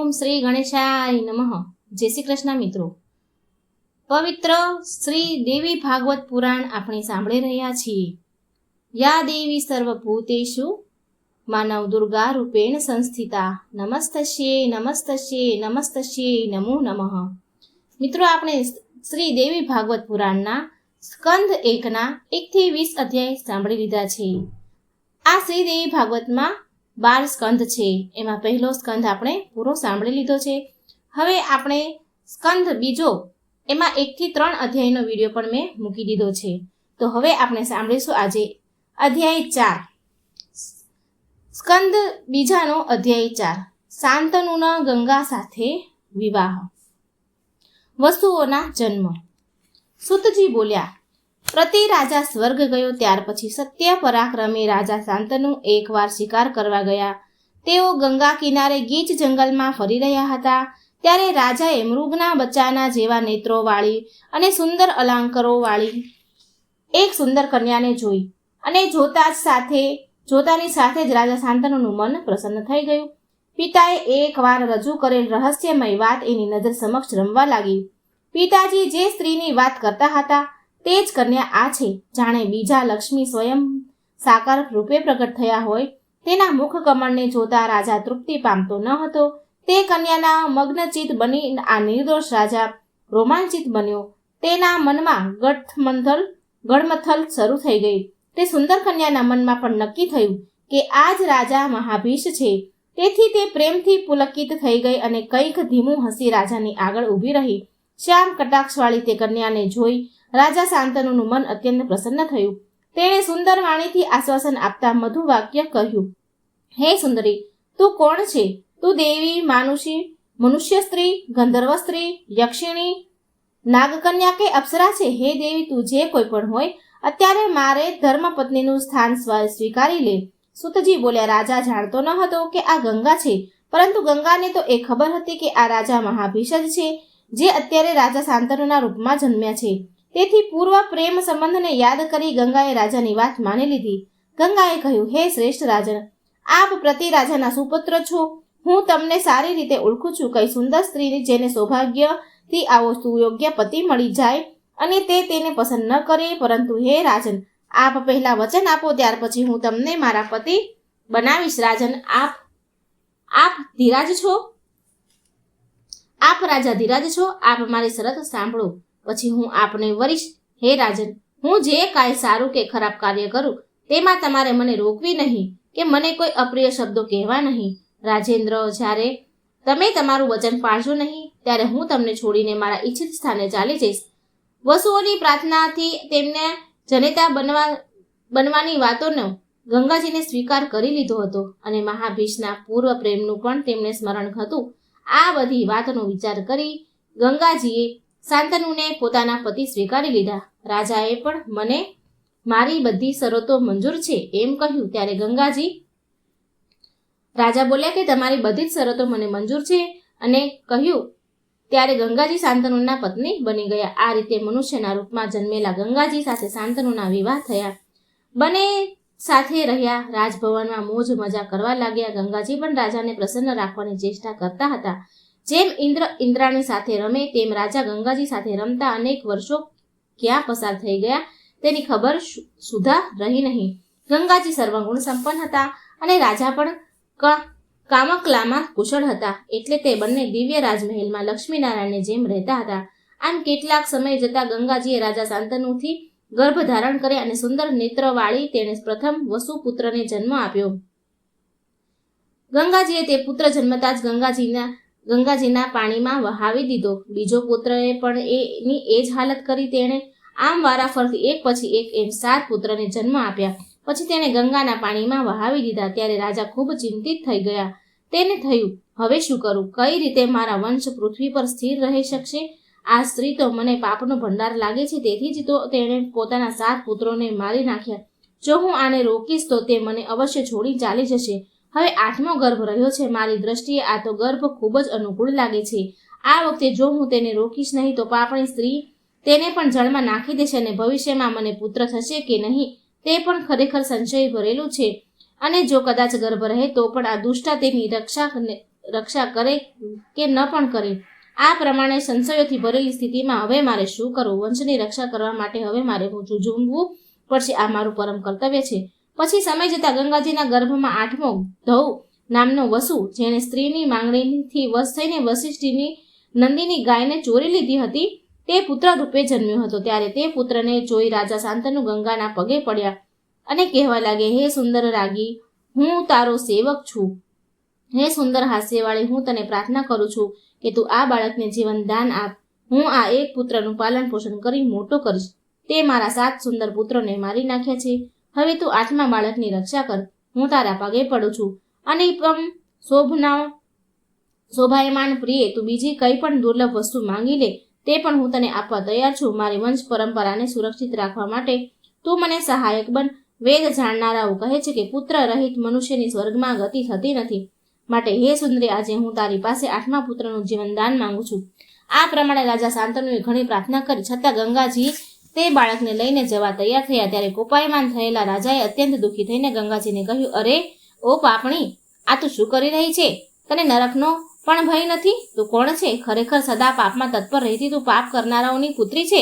ઓમ શ્રી ગણેશાય નમઃ. જય શ્રી કૃષ્ણ મિત્રો. પવિત્ર શ્રી દેવી ભાગવત પુરાણ આપણે સાંભળી રહ્યા છીએ. યા દેવી સર્વભૂતેષુ માનવ દુર્ગા રૂપેણ સંસ્થિતા નમસ્તસ્યે નમસ્તસ્યે નમસ્તસ્યે નમો નમઃ. મિત્રો, આપણે શ્રી દેવી ભાગવત પુરાણના સ્કંદ 1ના 1 થી 20 અધ્યાય સાંભળી લીધા છે. આ શ્રી દેવી ભાગવતમાં 12 સ્કંદ છે. એમાં પહેલો સ્કંદ આપણે પૂરો સાંભળી લીધો છે. હવે આપણે સ્કંદ બીજો, એમાં 1 થી 3 અધ્યાયનો વિડીયો પણ મેં મૂકી દીધો છે. તો હવે આપણે સાંભળીશું આજે અધ્યાય 4, સ્કંદ બીજાનો અધ્યાય 4, શાંતનુના ગંગા સાથે વિવાહ. વસુઓના જન્મ. સુતજી બોલ્યા, પ્રતિ રાજા સ્વર્ગ ગયો ત્યાર પછી સત્ય પરાક્રમી રાજા શાંતનુ એકવાર શિકાર કરવા ગયા. તેઓ ગંગા કિનારે ગીચ જંગલમાં ફરી રહ્યા હતા. ત્યારે રાજાએ મૃગના બચ્ચાના જેવા નેત્રો વાળી અને સુંદર અલંકારો વાળી એક સુંદર કન્યાને જોઈ અને જોતાની સાથે જ રાજા શાંતનુનું મન પ્રસન્ન થઈ ગયું. પિતાએ એકવાર રજૂ કરેલ રહસ્યમય વાત એની નજર સમક્ષ રમવા લાગી. પિતાજી જે સ્ત્રીની વાત કરતા હતા તે જ કન્યા આ છે. જાણે બીજા લક્ષ્મી સ્વયં સાકાર રૂપે પ્રગટ થયા હોય. તેના મુખ કમળને જોતા રાજા તૃપ્તિ પામતો ન હતો. તે કન્યાના મગ્નચિત બની આ નિર્દોષ રાજા રોમાંચિત બન્યો. તેના મનમાં ગળમથલ શરૂ થઈ ગઈ. તે સુંદર કન્યાના મનમાં પણ નક્કી થયું કે આ જ રાજા મહાભીષ છે. તેથી તે પ્રેમથી પુલકિત થઈ ગઈ અને કંઈક ધીમું હસી રાજાની આગળ ઊભી રહી. શ્યામ કટાક્ષવાળી તે કન્યાને જોઈ રાજા શાંતનુનું મન અત્યંત પ્રસન્ન થયું. તેણે સુંદર વાણીથી આશ્વાસન આપતા મધુ વાક્ય કહ્યું, હે સુંદરી, તું કોણ છે? તું દેવી, માનુષી, મનુષ્ય સ્ત્રી, ગંધર્વ સ્ત્રી, યક્ષિણી, નાગકન્યા કે અપ્સરા છે? હે દેવી, તું જે કોઈ પણ હોય, અત્યારે મારે ધર્મપત્નીનું સ્થાન સ્વીકારી લે. સુતજી બોલ્યા, રાજા જાણતો ન હતો કે આ ગંગા છે, પરંતુ ગંગાને તો એ ખબર હતી કે આ રાજા મહાભીષ જ છે, જે અત્યારે રાજા શાંતનુના રૂપમાં જન્મ્યા છે. તેથી પૂર્વ પ્રેમ સંબંધને યાદ કરી ગંગાએ રાજાની વાત માની લીધી. ગંગાએ કહ્યું, હે શ્રેષ્ઠ રાજન, આપ પ્રતિ રાજાના સુપુત્ર છો. હું તમને સારી રીતે ઓળખું છું. કઈ સુંદર સ્ત્રી જેને સૌભાગ્યથી આવો સુયોગ્ય પતિ મળી જાય અને તે તેને પસંદ ન કરે. પરંતુ હે રાજન, આપ પહેલા વચન આપો, ત્યાર પછી હું તમને મારા પતિ બનાવીશ. રાજન, આપ ધીરાજ છો? આપ રાજા ધીરાજ છો? આપ મારી શરત સાંભળો, પછી હું આપને વરીશ. હે રાજન, હું જે કાંઈ સારું કે ખરાબ કાર્ય કરું તેમાં તમારે મને રોકવી નહીં કે મને કોઈ અપ્રિય શબ્દો કહેવા નહીં. રાજેન્દ્ર, જ્યારે તમે તમારું વચન પાળશો નહીં ત્યારે હું તમને છોડીને મારા ઈચ્છિત સ્થાને ચાલી જઈશ. વસુઓની પ્રાર્થનાથી તેમને જનેતા બનવાની વાતોનો ગંગાજીને સ્વીકાર કરી લીધો હતો અને મહાભીષના પૂર્વ પ્રેમનું પણ તેમને સ્મરણ હતું. આ બધી વાતનો વિચાર કરી ગંગાજીએ શાંતનુને પોતાના પતિ સ્વીકારી લીધા. રાજાએ પણ મને મારી બધી શરતો મંજૂર છે એમ કહ્યું. ત્યારે રાજા બોલ્યા કે તમારી બધી જ શરતો મને મંજૂર છે અને કહ્યું. ત્યારે ગંગાજી શાંતનુના પત્ની બની ગયા. આ રીતે મનુષ્યના રૂપમાં જન્મેલા ગંગાજી સાથે શાંતનુના વિવાહ થયા. બંને સાથે રહ્યા. રાજભવનમાં મોજ મજા કરવા લાગ્યા. ગંગાજી પણ રાજાને પ્રસન્ન રાખવાની ચેષ્ટા કરતા હતા. જેમ ઇન્દ્ર ઇન્દ્રાણી સાથે રમે તેમ રાજા ગંગાજી સાથે રમતા અનેક વર્ષો ક્યાં પસાર થઈ ગયા તેની ખબર સુધા રહી નહીં. ગંગાજી સર્વગુણ સંપન્ન હતા અને રાજા પણ કામકલામાં કુશળ હતા. એટલે તે બંને દિવ્ય રાજમહેલમાં લક્ષ્મીનારાયણને જેમ રહેતા હતા. આમ કેટલાક સમય જતા ગંગાજીએ રાજા શાંતનુથી ગર્ભ ધારણ કરે અને સુંદર નેત્રવાળી તેણે પ્રથમ વસુ પુત્રને જન્મ આપ્યો. ગંગાજીએ તે પુત્ર જન્મતા જ ગંગાજીના પાણીમાં વહાવી દીધો. બીજો પુત્રએ પણ એની એ જ હાલત કરી. તેણે આમ વારાફરતી એક પછી એક એમ 7 પુત્રને જન્મ આપ્યા. પછી તેણે ગંગાના પાણીમાં વહાવી દીધા. ત્યારે રાજા ખૂબ ચિંતિત થઈ ગયા. તેને થયું, હવે શું કરું? કઈ રીતે મારા વંશ પૃથ્વી પર સ્થિર રહી શકશે? આ સ્ત્રી તો મને પાપનો ભંડાર લાગે છે. તેથી જ તો તેણે પોતાના 7 પુત્રોને મારી નાખ્યા. જો હું આને રોકીશ તો તે મને અવશ્ય છોડી ચાલી જશે. હવે 8મો ગર્ભ રહ્યો છે. મારી દ્રષ્ટિએ આ તો ગર્ભ ખૂબ જ અનુકૂળ લાગે છે. આ વખતે જો હું તેને રોકીશ નહીં તો પાપણી સ્ત્રી તેને પણ જળમાં નાખી દેશે અને ભવિષ્યમાં મને પુત્ર થશે કે નહીં તે પણ ખરેખર સંશય ભરેલું છે. અને જો કદાચ ગર્ભ રહે તો પણ આ દુષ્ટા તેની રક્ષા રક્ષા કરે કે ન પણ કરે, આ પ્રમાણે સંશયોથી ભરેલી સ્થિતિમાં હવે મારે શું કરવું? વંશની રક્ષા કરવા માટે હવે મારે ઝૂંઝવું પડશે. આ મારું પરમ કર્તવ્ય છે. પછી સમય જતાં ગંગાજીના ગર્ભમાં 8મો ધૌ નામનો વસુ, જેણે સ્ત્રીની માંગણીથી વશ થઈને વશિષ્ઠની નંદીની ગાયને ચોરી લીધી હતી, તે પુત્ર રૂપે જન્મ્યો હતો. ત્યારે તે પુત્રને જોઈ રાજા શાંતનુ ગંગાના પગે પડ્યા અને કહેવા લાગે, હે સુંદર રાગી, હું તારો સેવક છું. હે સુંદર હાસ્યવાળી, હું તને પ્રાર્થના કરું છું કે તું આ બાળકને જીવન દાન આપ. હું આ એક પુત્રનું પાલન પોષણ કરી મોટો કરીશ. તે મારા 7 સુંદર પુત્રોને મારી નાખ્યા છે. હવે તું 8મા બાળકની રક્ષા કર. હું તારા પગે પડું છું. અનિપમ શોભાયમાન પ્રિય, તું બીજી કઈ પણ દુર્લભ વસ્તુ માંગી લે, તે પણ હું તને આપવા તૈયાર છું. મારી વંશ પરંપરાને સુરક્ષિત રાખવા માટે તું મને સહાયક બન. વેદ જાણનારાઓ કહે છે કે પુત્ર રહિત મનુષ્યની સ્વર્ગમાં ગતિ થતી નથી. માટે હે સુંદરી, આજે હું તારી પાસે 8મા પુત્રનું જીવનદાન માંગુ છું. આ પ્રમાણે રાજા શાંતનુએ ઘણી પ્રાર્થના કરી, છતાં ગંગાજી તે બાળકને લઈને જવા તૈયાર થયા. ત્યારે કોપાયમાન થયેલા રાજાએ અત્યંત દુઃખી થઈને ગંગાજીને કહ્યું, અરે ઓ પાપણી, આ તું શું કરી રહી છે? તને નરકનો પણ ભય નથી? તું કોણ છે? ખરેખર સદા પાપમાં તત્પર રહેતી તું પાપ કરનારાઓની પુત્રી છે.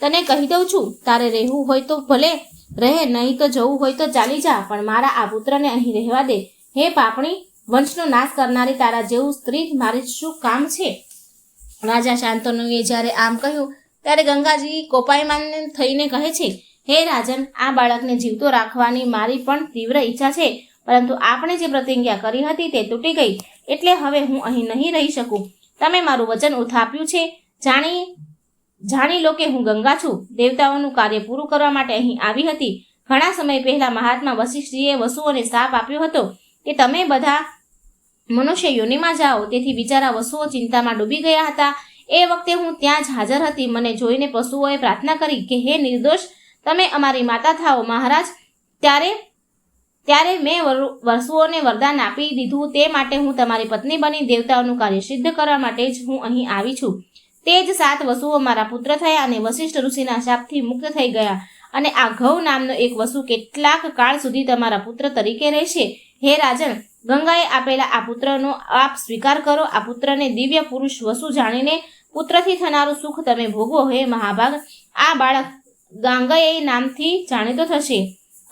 તને કહી દઉં છું, તારે રહેવું હોય તો ભલે રહે, નહીં તો જવું હોય તો ચાલી જા, પણ મારા આ પુત્રને અહીં રહેવા દે. હે પાપણી, વંશનો નાશ કરનારી, તારા જેવું સ્ત્રી મારે શું કામ છે? રાજા શાંતનુએ જ્યારે આમ કહ્યું ત્યારે ગંગાજી કોપાયમાન થઈને કહે છે, હે રાજન, આ બાળકને જીવતો રાખવાની મારી પણ તીવ્ર ઈચ્છા છે, પરંતુ આપણે જે પ્રતિજ્ઞા કરી હતી તે તૂટી ગઈ, એટલે હવે હું અહીં નહીં રહી શકું. તમે મારું વચન ઉથાપ્યું છે. જાણી લો કે હું ગંગા છું. દેવતાઓનું કાર્ય પૂરું કરવા માટે અહીં આવી હતી. ઘણા સમય પહેલા મહાત્મા વશિષ્ઠજીએ વસુઓને શાપ આપ્યો હતો કે તમે બધા મનુષ્ય યોનિમાં જાઓ. તેથી બિચારા વસુઓ ચિંતામાં ડૂબી ગયા હતા. એ વખતે હું ત્યાં જ હાજર હતી. મને જોઈને પશુઓએ પ્રાર્થના કરી કે હે નિર્દોષ, તમે અમારી માતા થાઓ મહારાજ. ત્યારે મેં વસુઓને વરદાન આપી દીધું. તે માટે હું તમારી પત્ની બની દેવતાઓનું કાર્ય સિદ્ધ કરવા માટે જ હું અહીં આવી છું. તે જ 7 વસુઓ મારા પુત્ર થયા અને વશિષ્ઠ ઋષિના શાપથી મુક્ત થઈ ગયા. અને આ ઘઉ નામનો એક વસુ કેટલાક કાળ સુધી તમારા પુત્ર તરીકે રહેશે. હે રાજન, ગંગાએ આપેલા આ પુત્રનો આપ સ્વીકાર કરો. આ પુત્રને દિવ્ય પુરુષ વસુ જાણીને પુત્રથી થનારું સુખ તમે ભોગવો. હે મહાભાગ, આ બાળક ગાંગેય નામથી જાણીતો થશે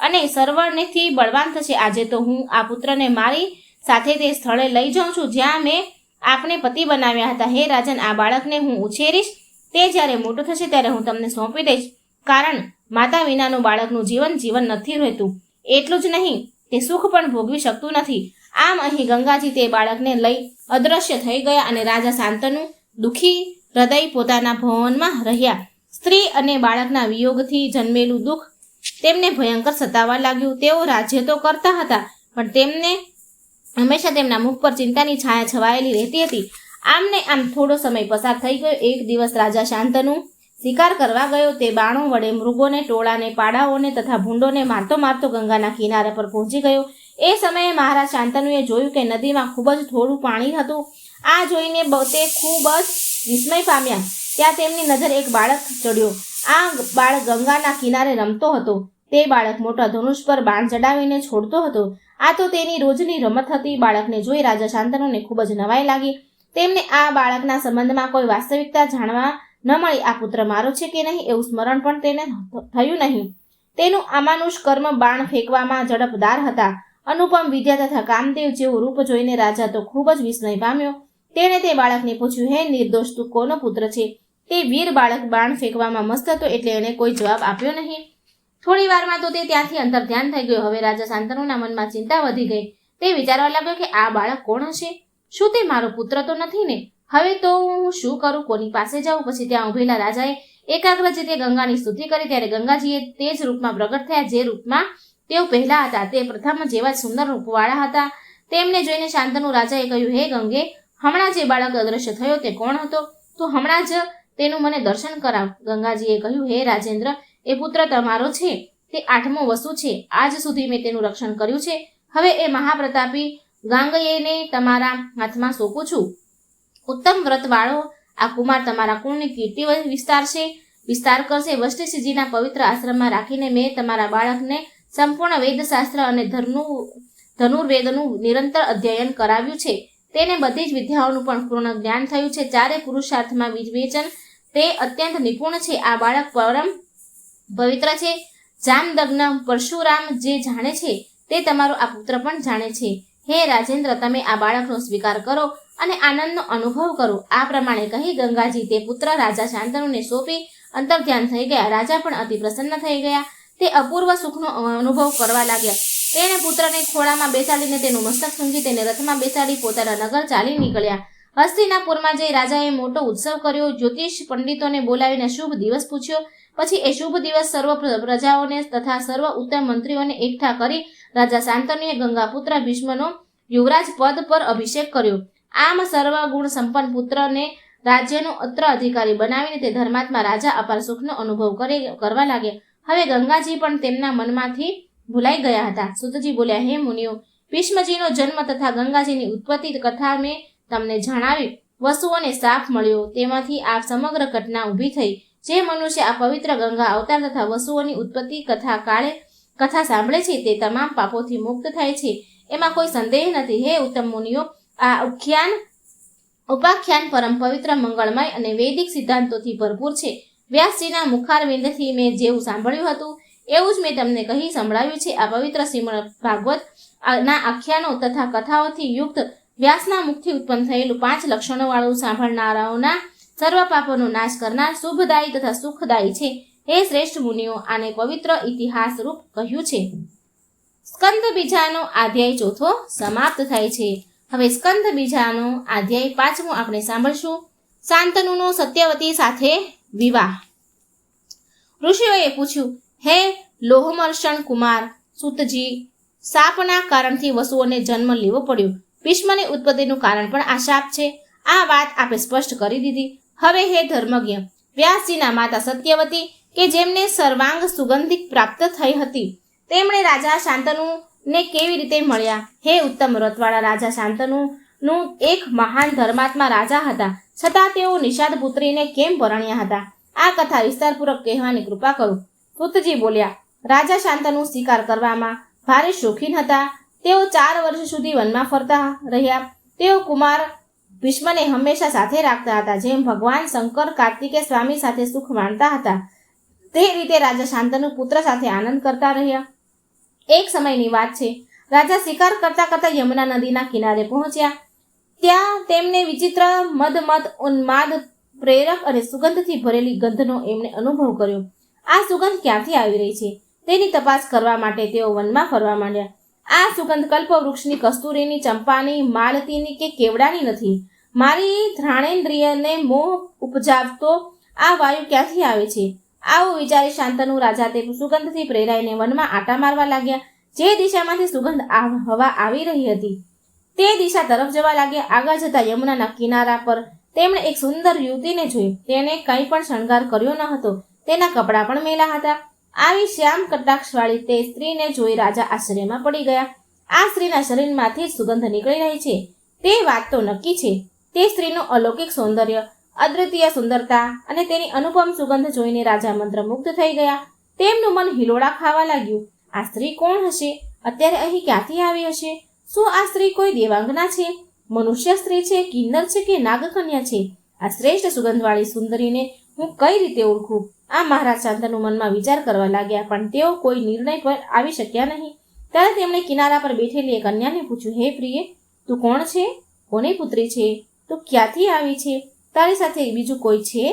અને સર્વણથી બળવાન થશે. આજે તો હું આ પુત્રને મારી સાથે તે સ્થળે લઈ જાઉં છું જ્યાં મેં આપને પતિ બનાવ્યા હતા. હે રાજન, આ બાળકને હું ઉછેરીશ. તે જ્યારે મોટું થશે ત્યારે હું તમને સોંપી દઈશ, કારણ માતા વિનાનું બાળકનું જીવન નથી રહેતું. એટલું જ નહીં, તે સુખ પણ ભોગવી શકતું નથી. આમ અહીં ગંગાજી તે બાળકને લઈ અદ્રશ્ય થઈ ગયા અને રાજા શાંતનુ દુઃખી હૃદય પોતાના ભવનમાં રહ્યા. સ્ત્રી અને બાળકના વિયોગથી જન્મેલું દુઃખ તેમને ભયંકર સતાવવા લાગ્યું. તેઓ રાજ્ય તો કરતા હતા, પણ તેમને હંમેશા તેમના મુખ પર ચિંતાની છાયા છવાયેલી રહેતી હતી. આમને આમ થોડો સમય પસાર થઈ ગયો. એક દિવસ રાજા શાંતનુ શિકાર કરવા ગયો. તે બાણો વડે મૃગોને, ટોળાને, પાડાઓને તથા ભૂંડોને મારતો મારતો ગંગાના કિનારા પર પહોંચી ગયો. એ સમયે મહારાજ શાંતનુએ જોયું કે નદીમાં ખૂબ જ થોડું પાણી હતું. આ જોઈને તે ખૂબ જ વિસ્મય પામ્યા. ત્યાં તેમની નજર એક બાળક ચડ્યો. આ બાળક ગંગાના કિનારે રમતો હતો. તે બાળક મોટા ધનુષ પર બાણ ચડાવીને છોડતો હતો. આ તો તેની રોજની રમત હતી. બાળકને જોઈ રાજા શાંતનુને ખૂબ જ નવાઈ લાગી. તેમને આ બાળકના સંબંધમાં કોઈ વાસ્તવિકતા જાણવા ન મળી. આ પુત્ર મારો છે કે નહીં એવું સ્મરણ પણ તેને થયું નહીં. તેનું અમાનુષ કર્મ બાણ ફેંકવામાં ઝડપદાર હતા. અનુપમ વિદ્યા તથા કામદેવ જેવું રૂપ જોઈને રાજા તો ખૂબ જ વિસ્મય પામ્યો. તેણે તે બાળકને પૂછ્યું, હે નિર્દોષ, તું કોનો પુત્ર છે? તે વીર બાળક બાણ ફેંકવામાં મસ્ત હતો, એટલે એણે કોઈ જવાબ આપ્યો નહીં. થોડી વારમાં તો તે ત્યાંથી અંતર ધ્યાન થઈ ગયો. હવે રાજા શાંતનુના મનમાં ચિંતા વધી ગઈ. તે વિચારવા લાગ્યો કે આ બાળક કોણ હશે? શું તે મારો પુત્ર તો નથી ને? હવે તો હું શું કરું? કોની પાસે જાઉં? પછી ત્યાં ઉભેલા રાજાએ એકાગ્ર ચિત્તે ગંગાની સ્તુતિ કરી. ત્યારે ગંગાજીએ તે જ રૂપમાં પ્રગટ થયા જે રૂપમાં તેઓ પહેલા હતા. તે પ્રથમ જેવા જ સુંદર રૂપવાળા હતા. તેમને જોઈને શાંતનુ રાજાએ કહ્યું, હે ગંગે, હમણાં જે બાળક અદ્રશ્ય થયો તે કોણ હતો? તું હમણાં જ તેનું મને દર્શન કરાવ. ગંગાજીએ કહ્યું, હે રાજેન્દ્ર, એ પુત્ર તમારો છે. તે 8મો વસુ છે. આજ સુધી મેં તેનું રક્ષણ કર્યું છે. હવે એ મહાપ્રતાપી ગાંગેયને તમારા હાથમાં સોંપું છું. ઉત્તમ વ્રતવાળો આ કુમાર તમારા કુળની કીર્તિ વિસ્તાર કરશે. વશિષ્ઠજીના પવિત્ર આશ્રમમાં રાખીને મેં તમારા બાળકને સંપૂર્ણ વેદશાસ્ત્ર અને ધનુર્વેદનું નિરંતર અધ્યયન કરાવ્યું છે. તેને બધી જ વિદ્યાઓનું પણ પૂર્ણ જ્ઞાન થયું છે. ચારે પુરુષાર્થમાં વિવેચન તે અત્યંત નિપુણ છે. આ બાળક પરમ પવિત્ર છે. જામદગ્ન પરશુરામ જે જાણે છે તે તમારો આ પુત્ર પણ જાણે છે. હે રાજેન્દ્ર, તમે આ બાળકનો સ્વીકાર કરો અને આનંદનો અનુભવ કરો. આ પ્રમાણે કહી ગંગાજી તે પુત્ર રાજા શાંતનુને સોંપી અંતર્ધ્યાન થઈ ગયા. રાજા પણ અતિ પ્રસન્ન થઈ ગયા. તે અપૂર્વ સુખનો અનુભવ કરવા લાગ્યા. તેણે પુત્રને ખોળામાં બેસાડીને તેનું મસ્તક સૂંઘી તેને રથમાં બેસાડી પોતાના નગર ચાલી નીકળ્યા. હસ્તિનાપુરમાં જઈ રાજાએ મોટો ઉત્સવ કર્યો. જ્યોતિષ પંડિતોને બોલાવીને શુભ દિવસ પૂછ્યો. પછી એ શુભ દિવસ સર્વ પ્રજાઓને તથા સર્વ ઉત્તમ મંત્રીઓને એકઠા કરી રાજા શાંતનુએ ગંગાપુત્ર ભીષ્મનો યુવરાજ પદ પર અભિષેક કર્યો. આમ સર્વ ગુણ સંપન્ન પુત્રને રાજ્યનો અત્ર અધિકારી બનાવીને તે ધર્માત્મા રાજા અપાર સુખનો અનુભવ કરવા લાગ્યા. હવે ગંગાજી પણ તેમના મનમાંથી ભૂલાઈ ગયા હતા. સૂતજી બોલ્યા, હે મુનિઓ, ભીષ્મજીનો જન્મ તથા ગંગાજીની ઉત્પત્તિ કથા મેં તમને જણાવી. વસુઓને શાપ મળ્યો, તેમાંથી આ સમગ્ર ઘટના ઊભી થઈ. જે મનુષ્ય આ પવિત્ર ગંગા અવતાર તથા વસુઓની ઉત્પત્તિ કથા સાંભળે છે તે તમામ પાપોથી મુક્ત થાય છે, એમાં કોઈ સંદેહ નથી. હે ઉત્તમ મુનિઓ, આ ઉપાખ્યાન પરમ પવિત્ર, મંગળમય અને વૈદિક સિદ્ધાંતોથી ભરપૂર છે. વ્યાસજીના મુખારવિંદથી મેં જેવું સાંભળ્યું હતું એવું જ મેં તમને કહી સંભળાવ્યું છે. આ પવિત્ર શ્રીમદ ભાગવત ના આખ્યાનો તથા કથાઓથી યુક્ત વ્યાસના મુખથી ઉત્પન્ન થયેલું 5 લક્ષણોવાળું સાંભળનારાઓના સર્વ પાપોનો નાશ કરનાર શુભદાયી તથા સુખદાયી છે. હે શ્રેષ્ઠ મુનિઓ, આને પવિત્ર ઇતિહાસ રૂપ કહ્યું છે. સ્કંદ બીજાનો અધ્યાય ચોથો સમાપ્ત થાય છે. હવે સ્કંદ બીજાનો અધ્યાય 5મો આપણે સાંભળશું. શાંતનુનો સત્યવતી સાથે વિવાહ. ઋષિઓએ પૂછ્યું, હે લોહમર્ષણ કુમાર સૂતજી, શાપના કારણથી વસુઓને જન્મ લેવો પડ્યો. ભીષ્મની ઉત્પત્તિનું કારણ પણ આ શાપ છે. આ વાત આપે સ્પષ્ટ કરી દીધી. હવે હે ધર્મજ્ઞ, વ્યાસજીના માતા સત્યવતી કે જેમને સર્વાંગ સુગંધિક પ્રાપ્ત થઈ હતી, તેમણે રાજા શાંતનુને કેવી રીતે મળ્યા? હે ઉત્તમ વ્રતવાળા, રાજા શાંતનુનું એક મહાન ધર્માત્મા રાજા હતા, છતાં તેઓ નિષાદ પુત્રીને કેમ પરણ્યા હતા? આ કથા વિસ્તારપૂર્વક કહેવાની કૃપા કરો. સૂતજી બોલ્યા, રાજા શાંતનુ શિકાર કરવામાં ભારે શોખીન હતા. તેઓ 4 વર્ષ સુધી વનમાં ફરતા રહ્યા. તેઓ કુમાર ભીષ્મને હંમેશા સાથે રાખતા હતા. જેમ ભગવાન શંકર કાર્તિકે સ્વામી સાથે સુખ માણતા હતા, તે રીતે રાજા શાંતનુ પુત્ર સાથે આનંદ કરતા રહ્યા. એક સમયની વાત છે. રાજા શિકાર કરતા કરતા યમુના નદીના કિનારે પહોંચ્યા. ત્યાં તેમને વિચિત્ર મદમદ ઉન્માદ પ્રેરક અને સુગંધથી ભરેલી ગંધનો એમણે અનુભવ કર્યો. આ સુગંધ ક્યાંથી આવી રહી છે તેની તપાસ કરવા માટે તેઓ વનમાં ફરવા માંડ્યા. આ સુગંધ કલ્પવૃક્ષની, કસ્તુરીની, ચંપાની, માલતીની કે કેવડાની નથી. મારી ઘ્રાણેન્દ્રિયને મોહ ઉપજાવતો આ વાયુ ક્યાંથી આવે છે? આવું વિચારી શાંતનુ રાજા તે સુગંધથી પ્રેરાઈને વનમાં આટા મારવા લાગ્યા. જે દિશામાંથી સુગંધ હવા આવી રહી હતી તે દિશા તરફ જવા લાગ્યા. આગળ જતા યમુનાના કિનારા પર તેમણે એક સુંદર યુવતીને જોઈ. તેને કંઈ પણ શણગાર કર્યો ન હતો. તેના કપડાં પણ મેલા હતા. આવી શ્યામ કટાક્ષવાળી તે સ્ત્રીને જોઈ રાજા આશ્ચર્યમાં પડી ગયા. આ સ્ત્રીના શરીરમાંથી જ સુગંધ નીકળી રહી છે તે વાત તો નક્કી છે. તે સ્ત્રીનું અલૌકિક સૌંદર્ય, અદ્વિતીય સુંદરતા અને તેની અનુપમ સુગંધ જોઈને રાજા મંત્રમુગ્ધ થઈ ગયા. તેમનું મન હિલોળા ખાવા લાગ્યું. આ સ્ત્રી કોણ હશે? અત્યારે અહીં ક્યાંથી આવી હશે? શું આ સ્ત્રી કોઈ દેવાંગના છે, મનુષ્ય સ્ત્રી છે, કિન્નર છે કે નાગકન્યા છે? આ શ્રેષ્ઠ સુગંધવાળી સુંદરીને હું કઈ રીતે ઓળખું? આ મહારાજ શાંતનુ મનમાં વિચાર કરવા લાગ્યા, પણ તેઓ કોઈ નિર્ણય પર આવી શક્યા નહીં. ત્યારે તેમણે કિનારા પર બેઠેલી એક કન્યાને પૂછ્યું, હે પ્રિય, તું કોણ છે? કોની પુત્રી છે? તું ક્યાંથી આવી છે? તારી સાથે બીજું કોઈ છે?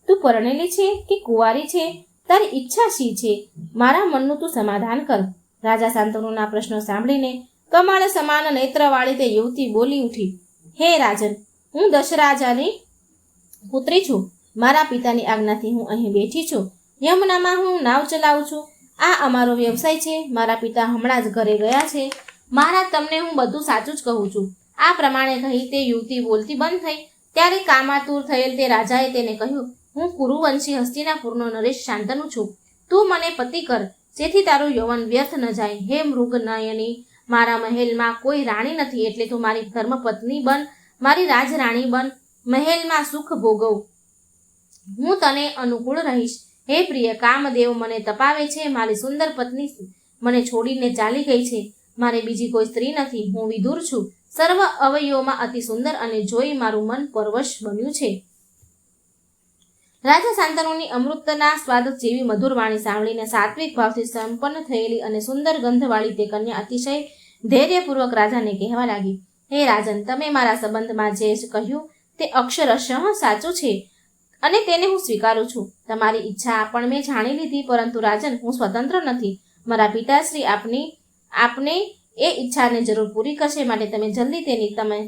તું પરણેલી છે કે કુંવારી છે? તારી ઈચ્છા શી છે? મારા મનનું તું સમાધાન કર. રાજા શાંતનુના પ્રશ્નો સાંભળીને કમળ સમાન નેત્રવાળી તે યુવતી બોલી ઉઠી, હે રાજન, હું દશરાજાની પુત્રી છું. મારા પિતાની આજ્ઞાથી હું અહીં બેઠી છું. યમુનામાં હું નાવ ચલાવું છું. આ અમારો વ્યવસાય છે. મારા પિતા હમણાં જ ઘરે ગયા છે. મહારાજ, તમને હું બધું સાચું જ કહું છું. આ પ્રમાણે કહી તે યુવતી બોલતી બંધ થઈ. ત્યારે કામાતુર થયેલ તે રાજાએ તેને કહ્યું, હું કુરુવંશી હસ્તિનાપુરનો નરેશ શાંતનુ છું. તું મને પતિ કર, જેથી તારું યૌવન વ્યર્થ ન જાય. હે મૃગનયની, મારા મહેલમાં કોઈ રાણી નથી, એટલે તું મારી ધર્મપત્ની બન, મારી રાજરાણી બન, મહેલમાં સુખ ભોગવ. હું તને અનુકૂળ રહીશ. હે પ્રિય, કામદેવ મને તપાવે છે. મારી સુંદર પત્ની મને છોડીને ચાલી ગઈ છે. મારે બીજી કોઈ સ્ત્રી નથી. હું વિદુર છું. સર્વ અવયવોમાં અતિ સુંદર અને જોઈ મારું મન પરવશ બન્યું છે. રાજા શાંતનુની અમૃતના સ્વાદ જેવી મધુર વાણી સાંભળીને સાત્વિક ભાવથી સંપન્ન થયેલી અને સુંદર ગંધવાળી તે કન્યા અતિશય ધૈર્યપૂર્વક રાજાને કહેવા લાગી, હે રાજન, તમે મારા સંબંધમાં જે કહ્યું તે અક્ષરશઃ સાચું છે અને તેને હું સ્વીકારું છું. તમારી ઈચ્છા પણ મેં જાણી લીધી, પરંતુ રાજન, હું સ્વતંત્ર નથી. મારા પિતાશ્રી આપને એ ઈચ્છાને જરૂર પૂરી કરશે, માટે તમે જલ્દી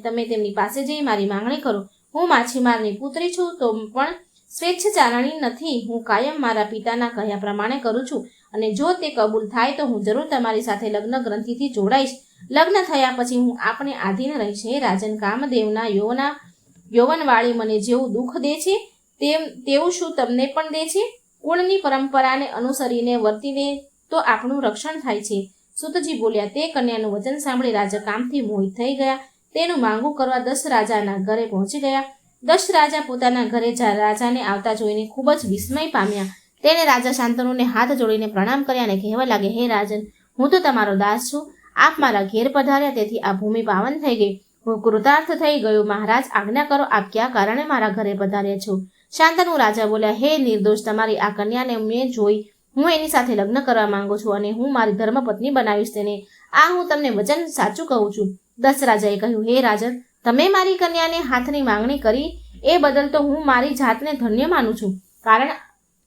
તમે તેમની પાસે જઈ મારી માંગણી કરો. હું માછીમારની પુત્રી છું, તો પણ સ્વેચ્છાચારણી નથી. હું કાયમ મારા પિતાના કહ્યા પ્રમાણે કરું છું, અને જો તે કબૂલ થાય તો હું જરૂર તમારી સાથે લગ્ન ગ્રંથિથી જોડાઈશ. લગ્ન થયા પછી હું આપને આધીન રહીશ. હે રાજન, કામદેવના યૌવનવાળી મને જેવું દુઃખ દે છે તેવું શું તમને પણ દે છે? કુળની પરંપરાને અનુસરીને વર્તીને તો આપણું રક્ષણ થાય છે. સુતજી બોલ્યા, તે કન્યાનું વચન સાંભળી રાજા કામથી મોહિત થઈ ગયા. તેનું માંગું કરવા દશ રાજાના ઘરે પહોંચી ગયા. દશ રાજા પોતાના ઘરે રાજાને આવતા જોઈને ખૂબ જ વિસ્મય પામ્યા. તેણે રાજા શાંતનુને હાથ જોડીને પ્રણામ કર્યા અને કહેવા લાગે, હે રાજન, હું તો તમારો દાસ છું. આપ મારા ઘેર પધાર્યા, તેથી આ ભૂમિ પાવન થઈ ગઈ. હું કૃતાર્થ થઈ ગયો. મહારાજ, આજ્ઞા કરો, આપ કયા કારણે મારા ઘરે પધાર્યા છો? શાંતનુ રાજા બોલ્યા, હે નિર્દોષ, તમારી આ કન્યાને મેં જોઈ. હું એની સાથે લગ્ન કરવા માંગુ છું અને હું મારી ધર્મપત્ની બનાવીશ તેને. આ હું તમને વચન સાચું કહું છું. દશ રાજાએ કહ્યું, હે રાજન, તમે મારી કન્યાને હાથની માંગણી કરી એ બદલ તો હું મારી જાતને ધન્ય માનું છું. કારણ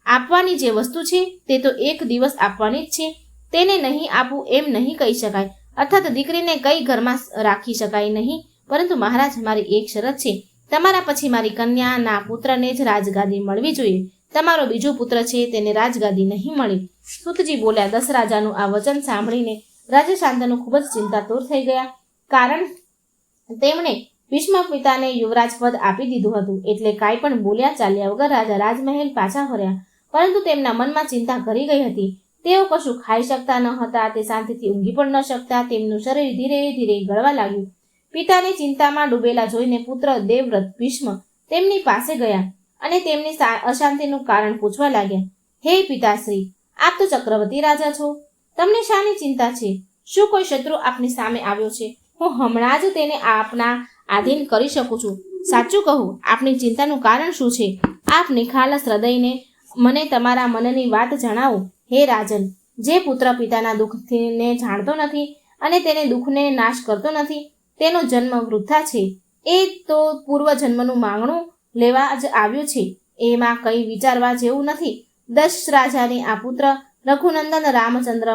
આપવાની જે વસ્તુ છે તે તો એક દિવસ આપવાની જ છે. તેને નહીં આપવું એમ નહીં કહી શકાય, અર્થાત દીકરીને કઈ ઘરમાં રાખી શકાય નહીં. પરંતુ મહારાજ, મારી એક શરત છે. તમારા પછી મારી કન્યાના પુત્રને જ રાજગાદી મળવી જોઈએ. તમારો બીજો પુત્ર છે તેને રાજગાદી નહીં મળે. સુતજી બોલ્યા, દશ રાજાનું આ વચન સાંભળીને રાજા શાંતનુ ખૂબ જ ચિંતાતુર થઈ ગયા. કારણ તેમણે ભીષ્મ પિતાને યુવરાજ પદ આપી દીધું હતું, એટલે કાંઈ પણ બોલ્યા ચાલ્યા વગર રાજા રાજમહેલ પાછા ફર્યા. પરંતુ તેમના મનમાં ચિંતા ઘરી ગઈ હતી. તેઓ કશું ખાઈ શકતા ન હતા, તે શાંતિથી ઊંઘી પણ ન શકતા. તેમનું શરીર ધીરે ધીરે ગળવા લાગ્યું. પિતાની ચિંતામાં ડૂબેલા જોઈને પુત્ર દેવવ્રત ભીષ્મ તેમની પાસે ગયા અને તેમની અશાંતિનું કારણ પૂછવા લાગ્યા. હે પિતાશ્રી, આપ તો ચક્રવર્તી રાજા છો, તમને શાની ચિંતા છે? શું કોઈ શત્રુ આપની સામે આવ્યો છે? હું હમણાં જ તેને આપના આધીન કરી શકું છું. સાચું કહું, આપની ચિંતાનું કારણ શું છે? આપ નિખાલસ હૃદયને મને તમારા મનની વાત જણાવો. હે રાજન, જે પુત્ર પિતાના દુઃખને જાણતો નથી અને તેને દુઃખને નાશ કરતો નથી, તેનો જન્મ વૃથા છે. એ તો પૂર્વજન્મનું માંગણું લેવા જ આવ્યો છે. એમાં કંઈ વિચારવા જેવું નથી. દશ રાજાની આ પુત્ર રઘુનંદન રામચંદ્ર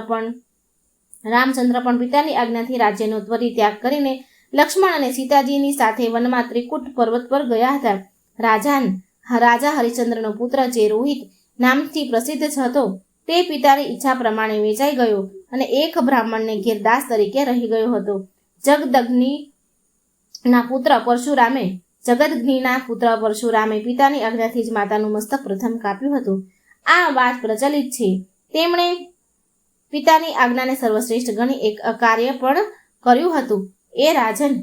પણ પિતાની આજ્ઞાથી રાજ્યનો ત્વરિત ત્યાગ કરીને લક્ષ્મણ અને સીતાજીની સાથે વનમાં ત્રિકૂટ પર્વત પર ગયા હતા. રાજા હરિશ્ચંદ્રનો પુત્ર જે રોહિત નામથી પ્રસિદ્ધ હતો, તે પિતાની ઈચ્છા પ્રમાણે વેચાઈ ગયો અને એક બ્રાહ્મણને ઘેર દાસ તરીકે રહી ગયો હતો. જગદગ્નિના પુત્ર પરશુરામે પિતાની આજ્ઞાથી જ માતાનું મસ્તક પ્રથમ કાપ્યું હતું. આ વાત પ્રચલિત છે. તેમણે પિતાની આજ્ઞાને સર્વશ્રેષ્ઠ ગણી એક કાર્ય પણ કર્યું હતું. હે રાજન,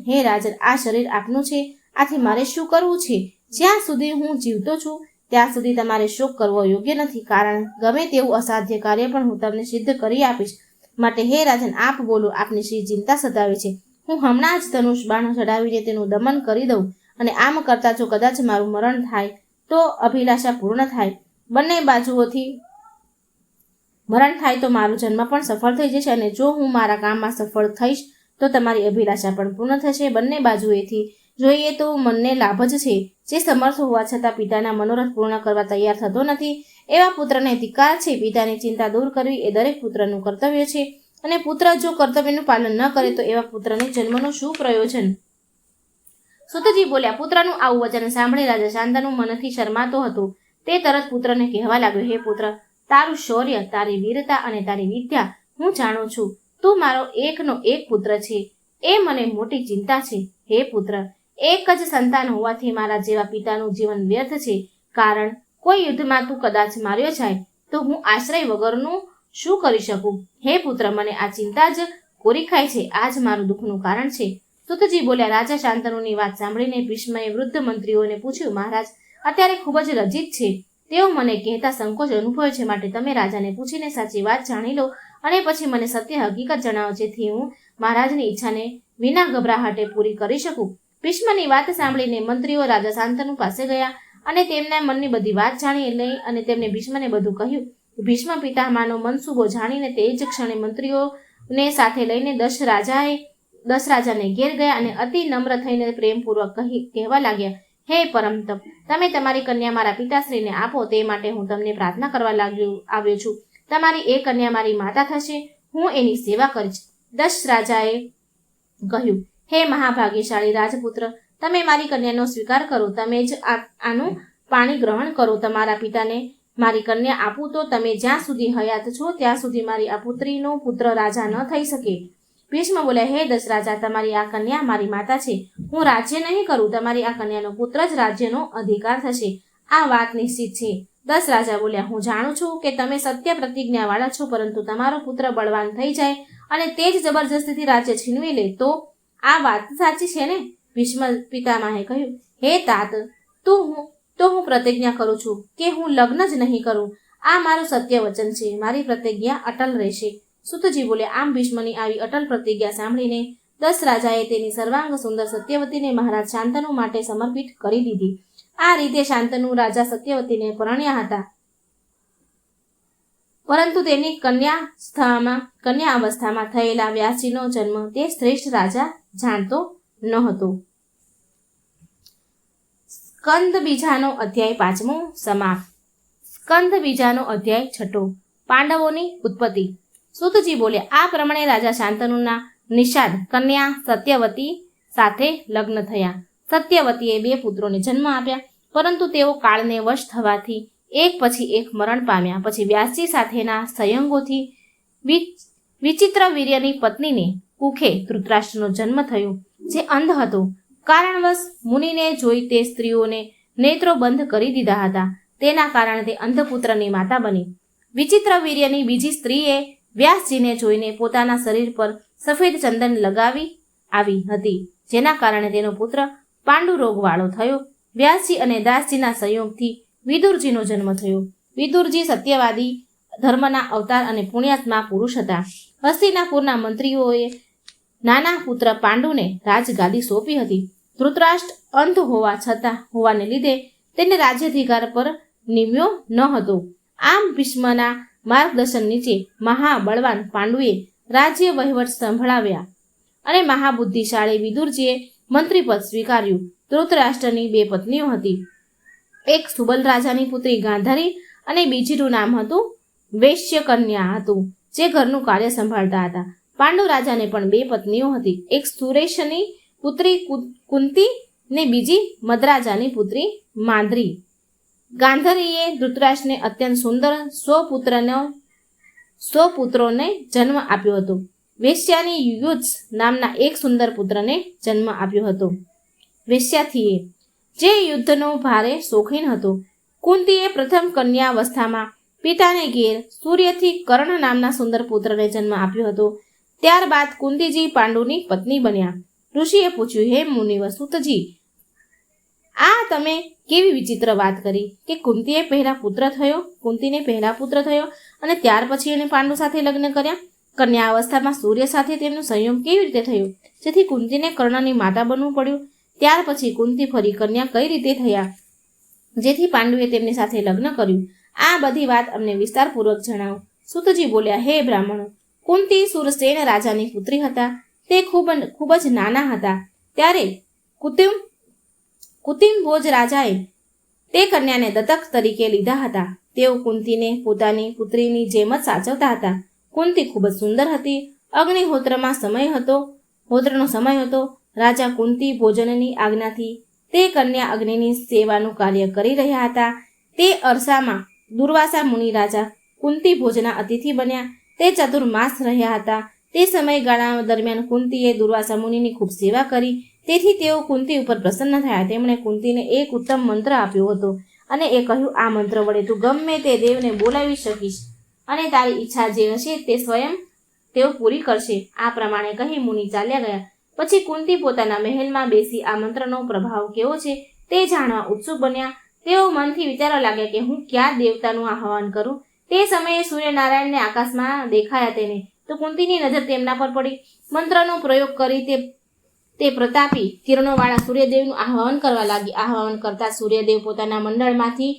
આ શરીર આપનું છે. આથી મારે શું કરવું છે? જ્યાં સુધી હું જીવતો છું ત્યાં સુધી તમારે શોક કરવો યોગ્ય નથી, કારણ ગમે તેવું અસાધ્ય કાર્ય પણ હું તમને સિદ્ધ કરી આપીશ. માટે હે રાજન, આપ બોલો, આપની શી ચિંતા સતાવે છે? હું હમણાં જ ધનુષ બાણ ચડાવીને તેનું દમન કરી દઉં, અને આમ કરતા જો કદાચ મારું મરણ થાય તો અભિલાષા પૂર્ણ થાય. બંને બાજુઓથી મરણ થાય તો મારો જન્મ પણ સફળ થઈ જશે, અને જો હું મારા કામમાં સફળ થઈશ તો તમારી અભિલાષા પણ પૂર્ણ થશે. બંને બાજુએથી જોઈએ તો મનને લાભ જ છે. જે સમર્થ હોવા છતાં પિતાના મનોરથ પૂર્ણ કરવા તૈયાર થતો નથી, એવા પુત્રને ધિક્કાર છે. પિતાની ચિંતા દૂર કરવી એ દરેક પુત્રનું કર્તવ્ય છે, અને પુત્ર જો કર્તવ્યનું પાલન ન કરે તો એવા પુત્રને જન્મનું શું પ્રયોજન? સુતજી બોલ્યા, પુત્રનું આવું વચન સાંભળી રાજા શાંતનુ મનથી શરમાતો હતો. તે તરત પુત્રને કહેવા લાગ્યો, હે પુત્ર, તારું શૌર્ય, તારી વીરતા અને તારી વિદ્યા હું જાણું છું. તું મારો એકનો એક પુત્ર છે, એ મને મોટી ચિંતા છે. હે પુત્ર, એક જ સંતાન હોવાથી મારા જેવા પિતાનું જીવન વ્યર્થ છે. કારણ કોઈ યુદ્ધમાં તું કદાચ માર્યો જાય તો હું આશ્રય વગરનું શું કરી શકું? હે પુત્ર, મને આ ચિંતા જ કોરી ખાય છે. આ જ મારું દુઃખનું કારણ છે. સુતજી બોલ્યા, રાજા શાંતનુની વાત સાંભળીને ભીષ્મએ વૃદ્ધ મંત્રીઓને પૂછ્યું, મહારાજ અત્યારે ખૂબ જ લજ્જિત છે. તેઓ મને કહેતા સંકોચ અનુભવે છે, માટે તમે રાજાને પૂછીને સાચી વાત જાણી લો અને પછી મને સત્ય હકીકત જણાવો, જેથી હું મહારાજની ઈચ્છાને વિના ગભરાહટે પૂરી કરી શકું. ભીષ્મની વાત સાંભળીને મંત્રીઓ રાજા શાંતનુ પાસે ગયા અને તેમના મનની બધી વાત જાણી લઈ અને તેમને ભીષ્મને બધું કહ્યું. ભીષ્મ પિતામહનો મનસુબો જાણીને તે જ ક્ષણે મંત્રીઓને સાથે લઈને દશ રાજાને ઘેર ગયા અને અતિ નમ્ર થઈને પ્રેમપૂર્વક કહેવા લાગ્યા, હે પરમતપ, તમે તમારી કન્યા મારા પિતાશ્રીને આપો, તે માટે હું તમને પ્રાર્થના કરવા આવ્યો છું. તમારી એ કન્યા મારી માતા થશે, હું એની સેવા કરીશ. દશ રાજાએ કહ્યું, હે મહાભાગ્યશાળી રાજપુત્ર, તમે મારી કન્યાનો સ્વીકાર કરો, તમે જ આનું પાણી ગ્રહણ કરો. તમારા પિતાને મારી કન્યા આપું તો તમે જ્યાં સુધી હયાત છો ત્યાં સુધી મારી આ પુત્રીનો પુત્ર રાજા ન થઈ શકે. ભીષ્મ બોલ્યા, હે દશ રાજા, તમારી આ કન્યા મારી માતા છે, હું રાજ્ય નહીં કરું, તમારી આ કન્યાનો પુત્ર જ રાજ્યનો અધિકાર થશે. આ વાત નિશ્ચિત છે. દશ રાજા બોલ્યા, હું જાણું છું કે તમે સત્ય પ્રતિજ્ઞાવાળા છો, પરંતુ તમારો પુત્ર બળવાન થઈ જાય અને તે જ જબરજસ્તીથી રાજ્ય છીનવી લે તો આ વાત સાચી છે ને? ભીષ્મ પિતામહે કહ્યું, હે તાત, હું પ્રતિજ્ઞા કરું છું કે હું લગ્ન જ નહીં કરું. આ મારું સત્ય વચન છે, મારી પ્રતિજ્ઞા અટલ રહેશે. સુતજી બોલ્યા, આમ ભીષ્મની આવી અટલ પ્રતિજ્ઞા સાંભળીને દશ રાજાએ તેની સર્વાંગ સુંદર સત્યવતીને મહારાજ શાંતનુ માટે સમર્પિત કરી દીધી. આ રીતે શાંતનુ રાજા સત્યવતીને પરણ્યા હતા, પરંતુ તેની કન્યા અવસ્થામાં થયેલા વ્યાસજીનો જન્મ તે શ્રેષ્ઠ રાજા જાણતો ન હતો. સ્કંદ બીજાનો અધ્યાય 5મો સમાપ્ત. સ્કંદ બીજાનો અધ્યાય 6. પાંડવોની ઉત્પત્તિ. સુતજી બોલ્યા, આ પ્રમાણે રાજા શાંતનુના નિષાદ કન્યા સત્યવતી સાથે લગ્ન થયા. સત્યવતીએ 2 પુત્રોને જન્મ આપ્યા, પરંતુ તેઓ કાળને વશ થવાથી એક પછી એક મરણ પામ્યા. પછી વ્યાસજી સાથેના સંયોગોથી વિચિત્ર વીર્યની પત્નીને કુખે ધૃતરાષ્ટ્રનો જન્મ થયો, જે અંધ હતો. કારણવશ મુનિને જોઈ તે સ્ત્રીઓને નેત્રો બંધ કરી દીધા હતા, તેના કારણે તે અંધપુત્રની માતા બની. વિચિત્ર વીર્યની બીજી સ્ત્રીએ વ્યાસજીને જોઈને પોતાના શરીર પર સફેદ ચંદન લગાવી આવી હતી, જેના કારણે તેનો પુત્ર પાંડુ રોગવાળો થયો. વ્યાસજી અને દાસજીના સંયોગથી વિદુરજીનો જન્મ થયો. વિદુરજી સત્યવાદી ધર્મના અવતાર અને પુણ્યાત્મા પુરુષ હતા. હસ્તિનાપુરના મંત્રીઓએ નાના પુત્ર પાંડુને રાજગાદી સોંપી હતી. ધૃતરાષ્ટ્ર અંધ હોવાને લીધે તેને રાજ્યાધિકાર પર નિમ્યો ન હતો. આમ ભીષ્મના માર્ગદર્શન નીચે મહાબળવાન પાંડુએ રાજ્ય વહીવટ સંભળાવ્યા અને મહાબુદ્ધિશાળી વિદુરજીએ મંત્રીપદ સ્વીકાર્યું. ધૃતરાષ્ટ્રની 2 પત્નીઓ હતી, એક સુબલ રાજાની પુત્રી ગાંધારી અને બીજીનું નામ હતું વૈશ્યકન્યા હતું, જે ઘરનું કાર્ય સંભાળતા હતા. પાંડુ રાજાને પણ 2 પત્નીઓ હતી, એક સુરેશની પુત્રી કુંતી ને બીજી મદરાજાની પુત્રી માંદ્રી. ગાંધારીએ ધૃતરાષ્ટ્રને અત્યંત સુંદર 100 પુત્રોને જન્મ આપ્યો હતો. વેશ્યાની યુયુત્સ નામના એક સુંદર પુત્રને જન્મ આપ્યો હતો. વેશ્યાથીએ, જે યુદ્ધનો ભારે શોખીન હતો. કુંતીએ પ્રથમ કન્યાવસ્થામાં પિતાને ઘેર સૂર્યથી કર્ણ નામના સુંદર પુત્રને જન્મ આપ્યો હતો. ત્યારબાદ કુંતીજી પાંડુની પત્ની બન્યા. ઋષિએ પૂછ્યું, હે મુનિવર સુતજી, આ તમે કેવી વિચિત્ર વાત કરી કે કુંતીને પહેલા પુત્ર થયો અને ત્યાર પછી એને પાંડુ સાથે લગ્ન કર્યા. કન્યા અવસ્થામાં સૂર્ય સાથે તેમનો સંયોગ કેવી રીતે થયો, જેથી કુંતીને કર્ણની માતા બનવું પડ્યું? ત્યાર પછી કુંતી ફરી કન્યા કઈ રીતે થયા, જેથી પાંડુએ તેમની સાથે લગ્ન કર્યું? આ બધી વાત અમને વિસ્તારપૂર્વક જણાવો. સુતજી બોલ્યા, હે બ્રાહ્મણો, કુંતી સુરસેન રાજાની પુત્રી હતા. તે ખૂબ જ નાના હતા ત્યારે કુતિમભોજ રાજાએ તે કન્યાને દત્તક તરીકે લીધા હતા. તેઓ કુંતીને પોતાની પુત્રીની જેમ જ સાચવતા હતા. કુંતી ખૂબ જ સુંદર હતી. અગ્નિહોત્રનો સમય હતો. રાજા કુંતી ભોજનની આજ્ઞાથી તે કન્યા અગ્નિની સેવાનું કાર્ય કરી રહ્યા હતા. તે અરસામાં દુર્વાસા મુનિ રાજા કુંતી ભોજના અતિથિ બન્યા. તે ચતુર્માસ રહ્યા હતા. તે સમયગાળા દરમિયાન કુંતીએ દુર્વાસા મુનિની ખૂબ સેવા કરી, તેથી તેઓ કુંતી ઉપર પ્રસન્ન થયા. તેમણે કુંતીને એક ઉત્તમ મંત્ર આપ્યો હતો અને એ કહ્યું, આ મંત્ર વડે તું ગમે તે દેવને બોલાવી શકીશ અને તારી ઈચ્છા જે હશે તે સ્વયં તેઓ પૂરી કરશે. આ પ્રમાણે કહી મુનિ ચાલ્યા ગયા. પછી કુંતી પોતાના મહેલમાં બેસી આ મંત્રનો પ્રભાવ કેવો છે તે જાણવા ઉત્સુક બન્યા. તેઓ મનથી વિચારવા લાગ્યા કે હું કયા દેવતાનું આહ્વાન કરું તે સમયે સૂર્યનારાયણને આકાશમાં દેખાયા તેને તો કુંતીની નજર તેમના પર પડી. મંત્રનો પ્રયોગ કરી તે પ્રતાપી કિરણોવાળા સૂર્યદેવનું આહ્વાન કરવા લાગી. આહ્વાન કરતા સૂર્યદેવ પોતાના મંડળમાંથી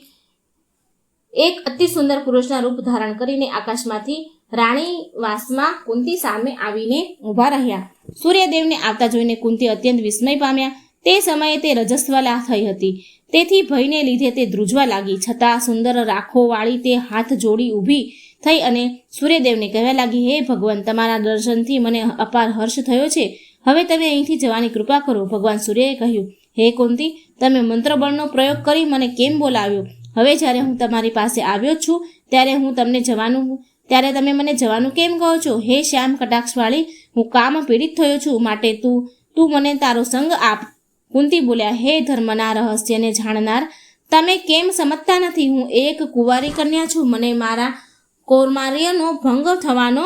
એક અતિ સુંદર પુરુષના રૂપ ધારણ કરીને આકાશમાંથી રાણીવાસમાં કુંતી સામે આવીને ઊભા રહ્યા. સૂર્યદેવને આવતા જોઈને કુંતી અત્યંત વિસ્મય પામ્યા. તે સમયે તે રજસ્વલા થઈ હતી, તેથી ભયને લીધે તે ધ્રુજવા લાગી. છતાં સુંદર રાખો વાળી તે હાથ જોડી ઊભી થઈ અને સૂર્યદેવને કહેવા લાગી, હે ભગવાન, તમારા દર્શનથી મને અપાર હર્ષ થયો છે. હવે તમે અહીંથી જવાની કૃપા કરો. ભગવાન સૂર્યએ કહ્યું, હે કુંતી, તમે મંત્રબળનો પ્રયોગ કરી મને કેમ બોલાવ્યો? હવે જ્યારે હું તમારી પાસે આવ્યો છું ત્યારે તમે મને જવાનું કેમ કહો છો? હે શ્યામ કટાક્ષવાળી, હું કામ પીડિત થયો છું, માટે તું મને તારો સંગ આપ. કુંતી બોલ્યા, હે ધર્મના રહસ્યને જાણનાર, તમે કેમ સમજતા નથી? હું એક કુંવારી કન્યા છું. મને મારા કૌમાર્યનો ભંગ થવાનો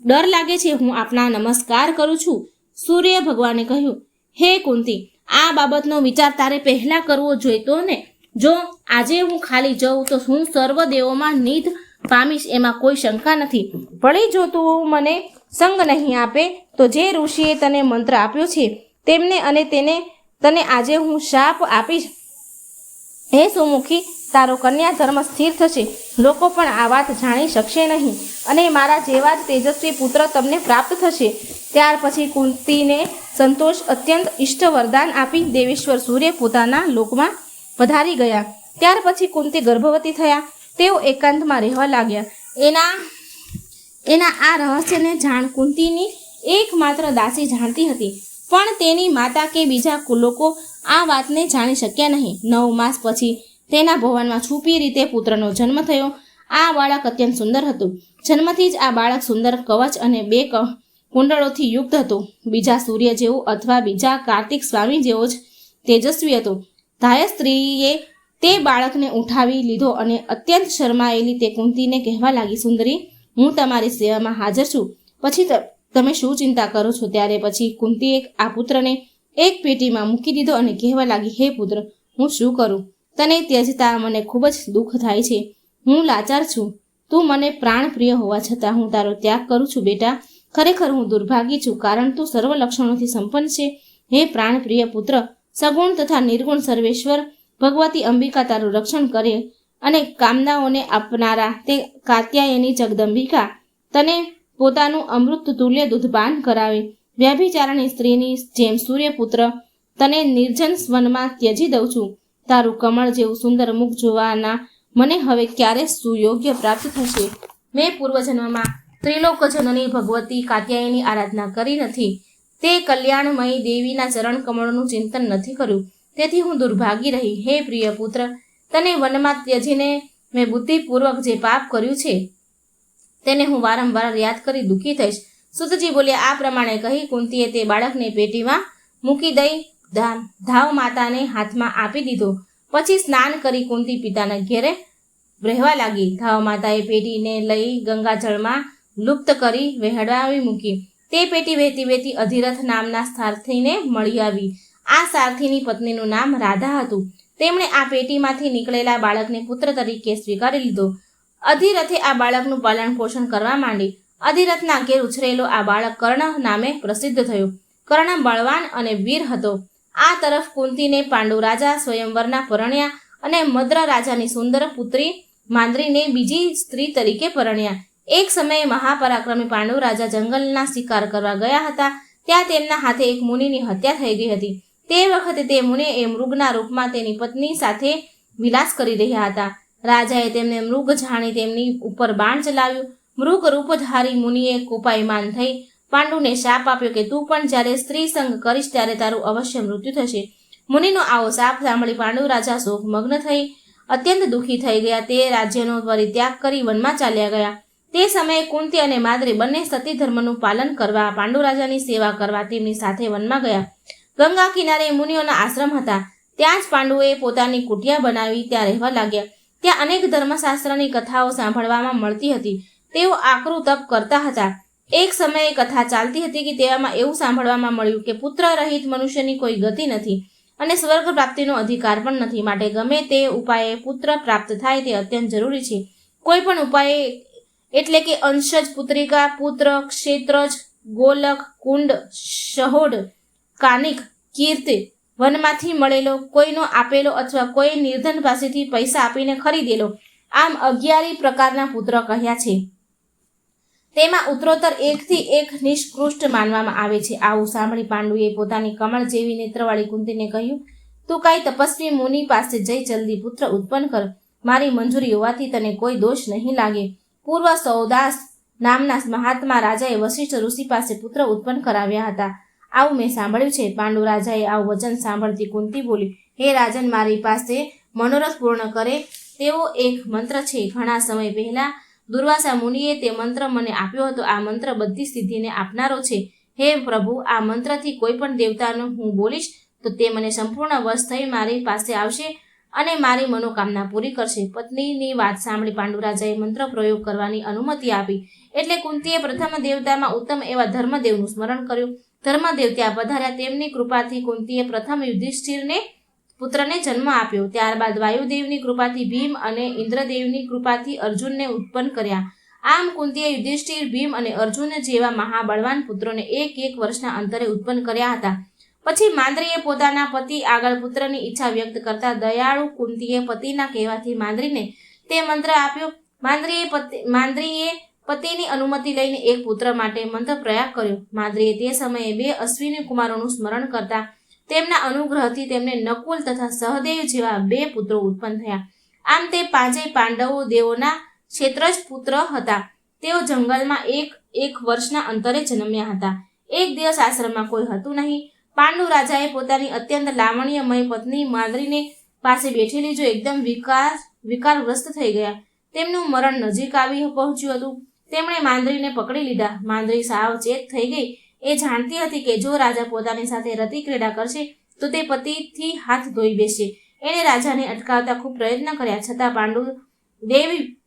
ડર લાગે છે. હું આપના નમસ્કાર કરું છું. સૂર્ય ભગવાને કહ્યું, હે કુંતી, આ બાબતનો વિચાર તારે પહેલા કરવો જોઈતો ને. જો આજે હું ખાલી જઉં તો હું સર્વ દેવોમાં નિધ પામીશ, એમાં કોઈ શંકા નથી. વળી જો તું મને સંગ નહીં આપે તો જે ઋષિએ તને મંત્ર આપ્યો છે તેમને અને તને આજે હું શાપ આપીશ. હે સુમુખી, તારો કન્યા ધર્મ સ્થિર થશે. લોકો પણ આ વાત જાણી શકશે નહીં અને મારા જેવા જ તેજસ્વી પુત્ર તમને પ્રાપ્ત થશે. ત્યાર પછી કુંતીને સંતોષ અત્યંત ઇષ્ટ વરદાન આપી દેવેશ્વર સૂર્ય પોતાના લોકમાં પધારી ગયા. ત્યાર પછી કુંતી ગર્ભવતી થયા. તેઓ એકાંતમાં રહેવા લાગ્યા. એના આ રહસ્યને જાણ કુંતીની એકમાત્ર દાસી જાણતી હતી, પણ તેની માતા કે બીજા લોકો આ વાતને જાણી શક્યા નહીં. 9 માસ પછી તેના ભવનમાં છુપી રીતે પુત્રનો જન્મ થયો. આ બાળક અત્યંત સુંદર હતું. જન્મથી જ આ બાળક સુંદર કવચ અને 2 કુંડળોથી યુક્ત હતું. બીજા સૂર્ય જેવું અથવા બીજા કાર્તિક સ્વામી જેવો જ તેજસ્વી હતો. ધાય સ્ત્રીએ તે બાળકને ઉઠાવી લીધો અને અત્યંત શરમાયેલી તે કુંતીને કહેવા લાગી, સુંદરી, હું તમારી સેવામાં હાજર છું. પછી તમે શું ચિંતા કરો છો? ત્યારે પછી કુંતીએ આ પુત્રને એક પેટીમાં મૂકી દીધો અને કહેવા લાગી, હે પુત્ર, હું શું કરું? તને ત્યજતા મને ખૂબ જ દુઃખ થાય છે. હું લાચાર છું. તું મને પ્રાણ પ્રિય હોવા છતાં હું તારો ત્યાગ કરું છું. બેટા, ખરેખર હું દુર્ભાગી છું, કારણ તું સર્વ લક્ષણોથી સંપન્ન છે. હે પ્રાણ પ્રિય પુત્ર, સગુણ તથા નિર્ગુણ સર્વેશ્વર ભગવતી અંબિકા તારું રક્ષણ કરે અને કામનાઓને આપનારા તે કાત્યાયની જગદંબિકા તને પોતાનું અમૃત તુલ્ય દૂધપાન કરાવે. વ્યભિચારણી સ્ત્રીની જેમ સૂર્યપુત્ર તને નિર્જન વનમાં ત્યજી દઉં છું. તારું કમળ જેવું સુંદર મુખ જોવાના મને હવે ક્યારે સુયોગ્ય પ્રાપ્ત થશે? મેં પૂર્વજન્મમાં ત્રિલોકજનની ભગવતી કાત્યાયની આરાધના કરી નથી. તે કલ્યાણમયી દેવીના ચરણ કમળનું ચિંતન નથી કર્યું. તેથી હું દુર્ભાગી રહી. હે પ્રિય પુત્ર, તને વનમાં ત્યજીને મેં બુદ્ધિપૂર્વક જે પાપ કર્યું છે તેને હું વારંવાર યાદ કરી દુઃખી થઈશ. સુતજી બોલ્યા. આ પ્રમાણે કહી કુંતીએ તે બાળકને પેટીમાં મૂકી દઈ ધાવ માતાને હાથમાં આપી દીધો. પછી સ્નાન કરી કુંતી પિતાના ઘેરે રહેવા લાગી. ધાવ માતાએ પેટીને લઈ ગંગાજળમાં લુપ્ત કરી વહેડાવી મૂકી. તે પેટી વહેતી વહેતી અધિરથ નામના સારથીને મળી આવી. આ સારથીની પત્નીનું નામ રાધા હતું. તેમણે આ પેટીમાંથી નીકળેલા બાળકને પુત્ર તરીકે સ્વીકારી લીધો. અધિરથે આ બાળકનું પાલન પોષણ કરવા માંડી. અધિરથના ઘેર ઉછરેલો આ બાળક કર્ણ નામે પ્રસિદ્ધ થયો. કર્ણ બળવાન અને વીર હતો. આ તરફ કુંતીને પાંડુ રાજા સ્વયંવરના પરણ્યા અને મદ્ર રાજાની સુંદર પુત્રી માંદ્રીને બીજી સ્ત્રી તરીકે પરણ્યા. એક સમયે મહાપરાક્રમી પાંડુ રાજા જંગલના શિકાર કરવા ગયા હતા. ત્યાં તેમના હાથે એક મુનિની હત્યા થઈ ગઈ હતી. તે વખતે તે મુનિ એ મૃગના રૂપમાં તેની પત્ની સાથે વિલાસ કરી રહ્યા હતા. રાજાએ તેમને મૃગ જાણી તેમની ઉપર બાણ ચલાવ્યું. મૃગ રૂપધારી મુનિએ કોપાયમાન થઈ પાંડુને શાપ આપ્યો કે તું પણ જ્યારે સ્ત્રી સંગ કરીશ ત્યારે તારું અવશ્ય મૃત્યુ થશે. મુનિનો આવો શાપ સાંભળી પાંડુ રાજા શોકમગ્ન થઈ અત્યંત દુઃખી થઈ ગયા. તે રાજ્યનો પરિત્યાગ કરી વનમાં ચાલ્યા ગયા. તે સમયે કુંતી અને માદ્રી બંને સતી ધર્મનું પાલન કરવા પાંડુ રાજાની સેવા કરવા તેમની સાથે વનમાં ગયા. ગંગા કિનારે મુનિઓના આશ્રમ હતા. ત્યાં જ પાંડુએ પોતાની કુટિયા બનાવી ત્યાં રહેવા લાગ્યા. ત્યાં અનેક ધર્મશાસ્ત્રની કથાઓ સાંભળવામાં મળતી હતી. તેઓ આકરું તપ કરતા હતા. એક સમયે કથા ચાલતી હતી કે તેવામાં એવું સાંભળવામાં મળ્યું કે પુત્ર રહિત મનુષ્યની કોઈ ગતિ નથી અને સ્વર્ગ પ્રાપ્તિનો અધિકાર પણ નથી. માટે ગમે તે ઉપાયે પુત્ર પ્રાપ્ત થાય તે અત્યંત જરૂરી છે. કોઈ પણ ઉપાય એટલે કે અંશજ, પુત્રિકા, પુત્ર, ક્ષેત્રજ, ગોલક, કુંડ, સહોડ, કાનિક, કીર્તિ, વનમાંથી મળેલો, કોઈનો આપેલો અથવા કોઈ નિર્ધન પાસેથી પૈસા આપીને ખરીદેલો, આમ 11 પ્રકારના પુત્ર કહ્યા છે. તેમાં ઉત્તરોત્તર એકથી એક નિષ્કૃષ્ટ માનવામાં આવે છે. આવું સાંભળી પાંડુએ પોતાની કમળ જેવી નેત્રવાળી કુંતીને કહ્યું, તું કાંઈ તપસ્વી મુનિ પાસે જઈ જલ્દી પુત્ર ઉત્પન્ન કર. મારી મંજૂરી હોવાથી તને કોઈ દોષ નહીં લાગે. પૂર્વ સૌદાસ નામના મહાત્મા રાજાએ વશિષ્ઠ ઋષિ પાસે પુત્ર ઉત્પન્ન કરાવ્યા હતા. આવું મેં સાંભળ્યું છે. પાંડુ રાજાએ આવું વચન સાંભળતી કુંતી બોલી, હે રાજન, મારી પાસે મનોરથ પૂર્ણ કરે તેવો એક મંત્ર છે. ઘણા સમય પહેલા દુર્વાસા મુનિએ તે મંત્ર મને આપ્યો હતો. આ મંત્ર બધી સિદ્ધિને આપનારો છે. હે પ્રભુ, આ મંત્રથી કોઈ પણ દેવતાનું હું બોલીશ તો તે મને સંપૂર્ણ વશ થઈ મારી પાસે આવશે અને મારી મનોકામના પૂરી કરશે. પત્નીની વાત સાંભળી પાંડુ રાજાએ મંત્ર પ્રયોગ કરવાની અનુમતિ આપી. એટલે કુંતીએ પ્રથમ દેવતામાં ઉત્તમ એવા ધર્મદેવનું સ્મરણ કર્યું. ધર્મદેવ ત્યાં પધાર્યા. તેમની કૃપાથી કુંતીએ પ્રથમ યુધિષ્ઠિરને પુત્રને જન્મ આપ્યો. ત્યારબાદ વાયુદેવની કૃપાથી ભીમ અને ઇન્દ્રદેવની કૃપાથી અર્જુનને ઉત્પન્ન કર્યા. આમ કુંતીએ યુધિષ્ઠિર, ભીમ અને અર્જુન જેવા મહાબળવાન પુત્રોને 1 વર્ષના અંતરે ઉત્પન્ન કર્યા હતા. પછી માંદ્રીએ પોતાના પતિ આગળ પુત્રની ઈચ્છા વ્યક્ત કરતા દયાળુ કુંતીએ પતિના કહેવાથી માંદ્રીને તે મંત્ર આપ્યો. માંદ્રીએ પતિની અનુમતિ લઈને એક પુત્ર માટે મંત્ર પ્રયાગ કર્યો. માંદ્રીએ તે સમયે 2 અશ્વિની કુમારોનું સ્મરણ કરતા તેમના અનુગ્રહથી તેમને નકુલ તથા સહદેવ જેવા 2 પુત્રો ઉત્પન્ન થયા. આમ તે 5 પાંડવો દેવોના ક્ષેત્રજ પુત્ર હતા. તેઓ જંગલમાં 1 વર્ષના અંતરે જન્મ્યા હતા. એક દિવસ આશ્રમમાં કોઈ હતું નહીં. પાંડુ રાજાએ પોતાની અત્યંત લાવણ્યમય પત્ની માંદ્રીને પાસે બેઠેલી જો એકદમ વિકારગ્રસ્ત થઈ ગયા. તેમનું મરણ નજીક આવી પહોંચ્યું હતું. તેમણે માંદ્રીને પકડી લીધા. માંદ્રી સાવચેત થઈ ગઈ. એ જાણતી હતી કે જો રાજા પોતાની સાથે રતિ ક્રીડા કરશે તો તે પતિથી હાથ ધોઈ બેસશે. એણે રાજાને અટકાવતા ખૂબ પ્રયત્ન કર્યા, છતાં પાંડુ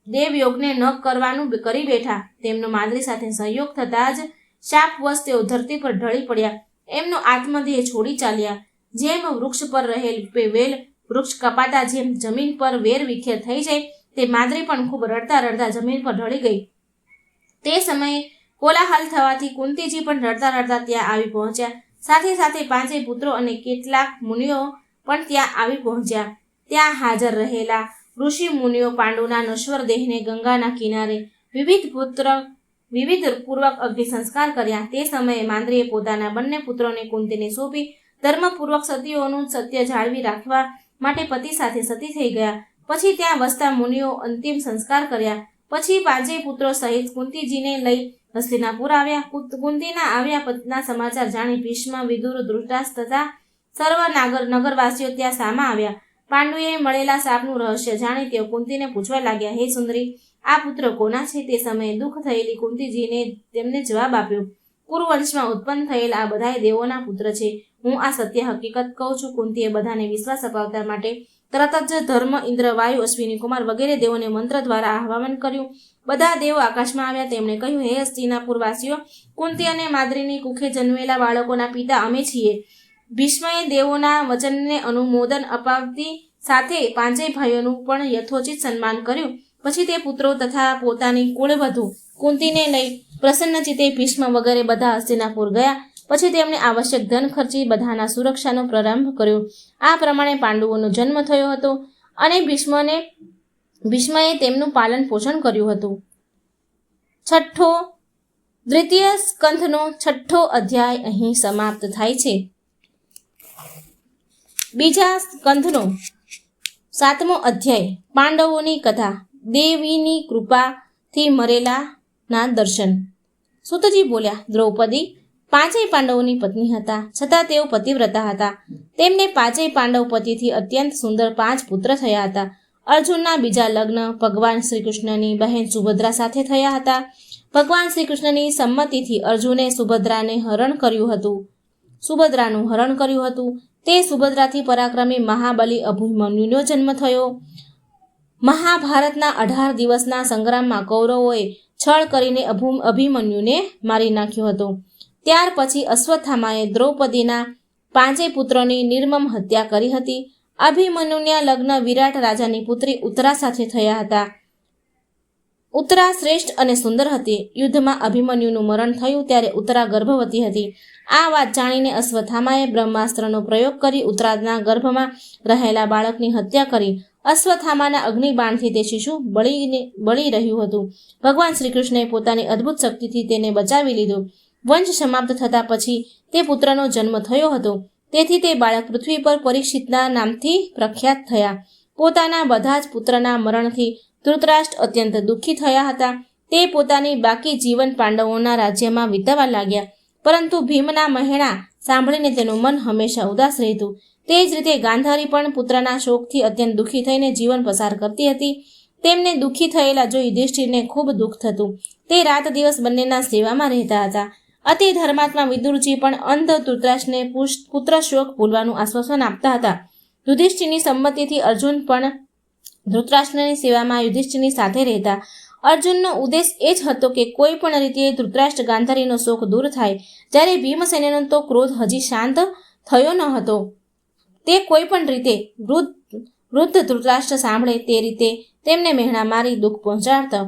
દેવયોગને ન કરવાનું કરી બેઠા. તેમનો માંદ્રી સાથે સંયોગ થતાં જ શાપવશ તેઓ ધરતી પર ઢળી પડ્યા. એમનો આત્મદેહ છોડી ચાલ્યા. જેમ વૃક્ષ પર રહેલ વેલ વૃક્ષ કપાતા જેમ જમીન પર વેર વિખેર થઈ જાય, તે માંદ્રી પણ ખૂબ રડતા રડતા જમીન પર ઢળી ગઈ. તે સમયે કોલાહલ થવાથી કુંતીજી પણ રડતા રડતા ત્યાં આવી પહોંચ્યા. સાથે સાથે 5 પુત્રો અને કેટલાક મુનિઓ પણ ત્યાં આવી પહોંચ્યા. ત્યાં હાજર રહેલા ઋષિ મુનિઓ પાંડુના નશ્વર દેહને ગંગાના કિનારે વિવિધ પૂર્વક અગ્નિ સંસ્કાર કર્યા. તે સમયે માંદ્રીએ પોતાના બંને પુત્રોને કુંતીને સોંપી ધર્મપૂર્વક સતીઓનું સત્ય જાળવી રાખવા માટે પતિ સાથે સતી થઈ ગયા. પછી ત્યાં વસતા મુનિઓ અંતિમ સંસ્કાર કર્યા. પછી 5 પુત્રો સહિત કુંતીજીને લઈ હસ્તિનાપુર આવ્યા. કુંતીના આવ્યા પતિના સમાચાર જાણી ભીષ્મ, વિદુર, ધૃતરાષ્ટ્ર તથા સર્વ નગરવાસીઓ ત્યાં સામા આવ્યા. પાંડુએ મળેલા શાપનું રહસ્ય જાણી તેઓ કુંતીને પૂછવા લાગ્યા, હે સુંદરી, આ પુત્ર કોના છે? તે સમયે દુઃખ થયેલી કુંતીજીને તેમને જવાબ આપ્યો, કુરુવંશમાં ઉત્પન્ન થયેલ આ બધાય દેવોના પુત્ર છે. હું આ સત્ય હકીકત કહું છું. કુંતીએ બધાને વિશ્વાસ અપાવતા માટે તરત જ ધર્મ, ઇન્દ્ર, વાયુ, અશ્વિની કુમાર વગેરે દેવોને મંત્ર દ્વારા આહ્વાન કર્યું. બધા દેવો આકાશમાં આવ્યા. તેમણે કહ્યું, હે હસ્તિનાપુર વાસીઓ, કુંતી અને માંદ્રીની કુખે જન્મેલા બાળકોના પિતા અમે છીએ. ભીષ્મએ દેવોના વચનને અનુમોદન અપાવતી સાથે 5 ભાઈઓનું પણ યથોચિત સન્માન કર્યું. પછી તે પુત્રો તથા પોતાની કુળવધુ કુંતીને લઈ પ્રસન્નચિત્તે ભીષ્મ વગેરે બધા હસ્તિનાપુર ગયા. પછી તેમણે આવશ્યક ધન ખર્ચી બધાના સુરક્ષાનો પ્રારંભ કર્યો. આ પ્રમાણે પાંડવોનો જન્મ થયો હતો અને ભીષ્મએ તેમનું પાલન પોષણ કર્યું હતું. દ્વિતીય સ્કંધનો 6થો અધ્યાય અહીં સમાપ્ત થાય છે. બીજા સ્કંધનો 7મો અધ્યાય પાંડવોની કથા. દેવીની કૃપાથી મરેલાના દર્શન. સૂતજી બોલ્યા, દ્રૌપદી 5 પાંડવોની પત્ની હતા, છતાં તેઓ પતિવ્રતા હતા. તેમને 5 પાંડવ પતિથી અત્યંત સુંદર 5 પુત્ર થયા હતા. અર્જુનના બીજા લગ્ન ભગવાન શ્રીકૃષ્ણની બહેન સુભદ્રા સાથે થયા હતા. ભગવાન શ્રીકૃષ્ણની સંમતિથી અર્જુને સુભદ્રાનું હરણ કર્યું હતું. તે સુભદ્રાથી પરાક્રમી મહાબલી અભિમન્યુનો જન્મ થયો. મહાભારતના 18 દિવસના સંગ્રામમાં કૌરવોએ છળ કરીને અભિમન્યુને મારી નાખ્યો હતો. ત્યાર પછી અશ્વત્થામાએ દ્રૌપદીના 5 પુત્રોની નિર્મમ હત્યા કરી હતી. અભિમન્યુના લગ્ન વિરાટ રાજાની પુત્રી ઉત્તરા સાથે થયા હતા. ઉત્તરા શ્રેષ્ઠ અને સુંદર હતી. યુદ્ધમાં અભિમન્યુનું મરણ થયું ત્યારે ઉત્તરા ગર્ભવતી હતી. આ વાત જાણીને અશ્વત્થામાએ બ્રહ્માસ્ત્રનો પ્રયોગ કરી ઉત્તરાના ગર્ભમાં રહેલા બાળકની હત્યા કરી. અશ્વત્થામાના અગ્નિબાણથી તે શિશુ બળી રહ્યું હતું. ભગવાન શ્રી કૃષ્ણએ પોતાની અદ્ભુત શક્તિથી તેને બચાવી લીધો. વંશ સમાપ્ત થતા પછી તે પુત્રનો જન્મ થયો હતો. તેથી તે બાળક પૃથ્વી પર પરીક્ષિતના નામથી પ્રખ્યાત થયા. પોતાના બધા જ પુત્રના મરણથી ધૃતરાષ્ટ્ર અત્યંત દુઃખી થયા હતા. તે પોતાની બાકી જીવન પાંડવોના રાજ્યમાં વિતાવવા લાગ્યા. પરંતુ ભીમના મહેણા સાંભળીને તેનું મન હંમેશા ઉદાસ રહેતું. તે જ રીતે ગાંધારી પણ પુત્રના શોકથી અત્યંત દુઃખી થઈને જીવન પસાર કરતી હતી. તેમને દુઃખી થયેલા જોઈ યુધિષ્ઠિરને ખૂબ દુઃખ થતું. તે રાત દિવસ બંનેના સેવામાં રહેતા હતા. અતિ ધર્માત્મા વિદુરજી પણ અંધ ધૃતરાષ્ટ્રને પુત્ર શોક ભૂલવાનું આશ્વાસન આપતા હતા. યુધિષ્ઠિરની સંમતિથી અર્જુન પણ ધૃતરાષ્ટ્રની સેવામાં યુધિષ્ઠિરની સાથે રહેતા. અર્જુનનો ઉદ્દેશ એ જ હતો કે કોઈ પણ રીતે ધૃતરાષ્ટ્ર ગાંધારીનો શોક દૂર થાય. જ્યારે ભીમસેનનો તો ક્રોધ હજી શાંત થયો ન હતો. તે કોઈ પણ રીતે વૃદ્ધ ધૃતરાષ્ટ્ર સાંભળે તે રીતે તેમને મહેણા મારી દુઃખ પહોંચાડતો.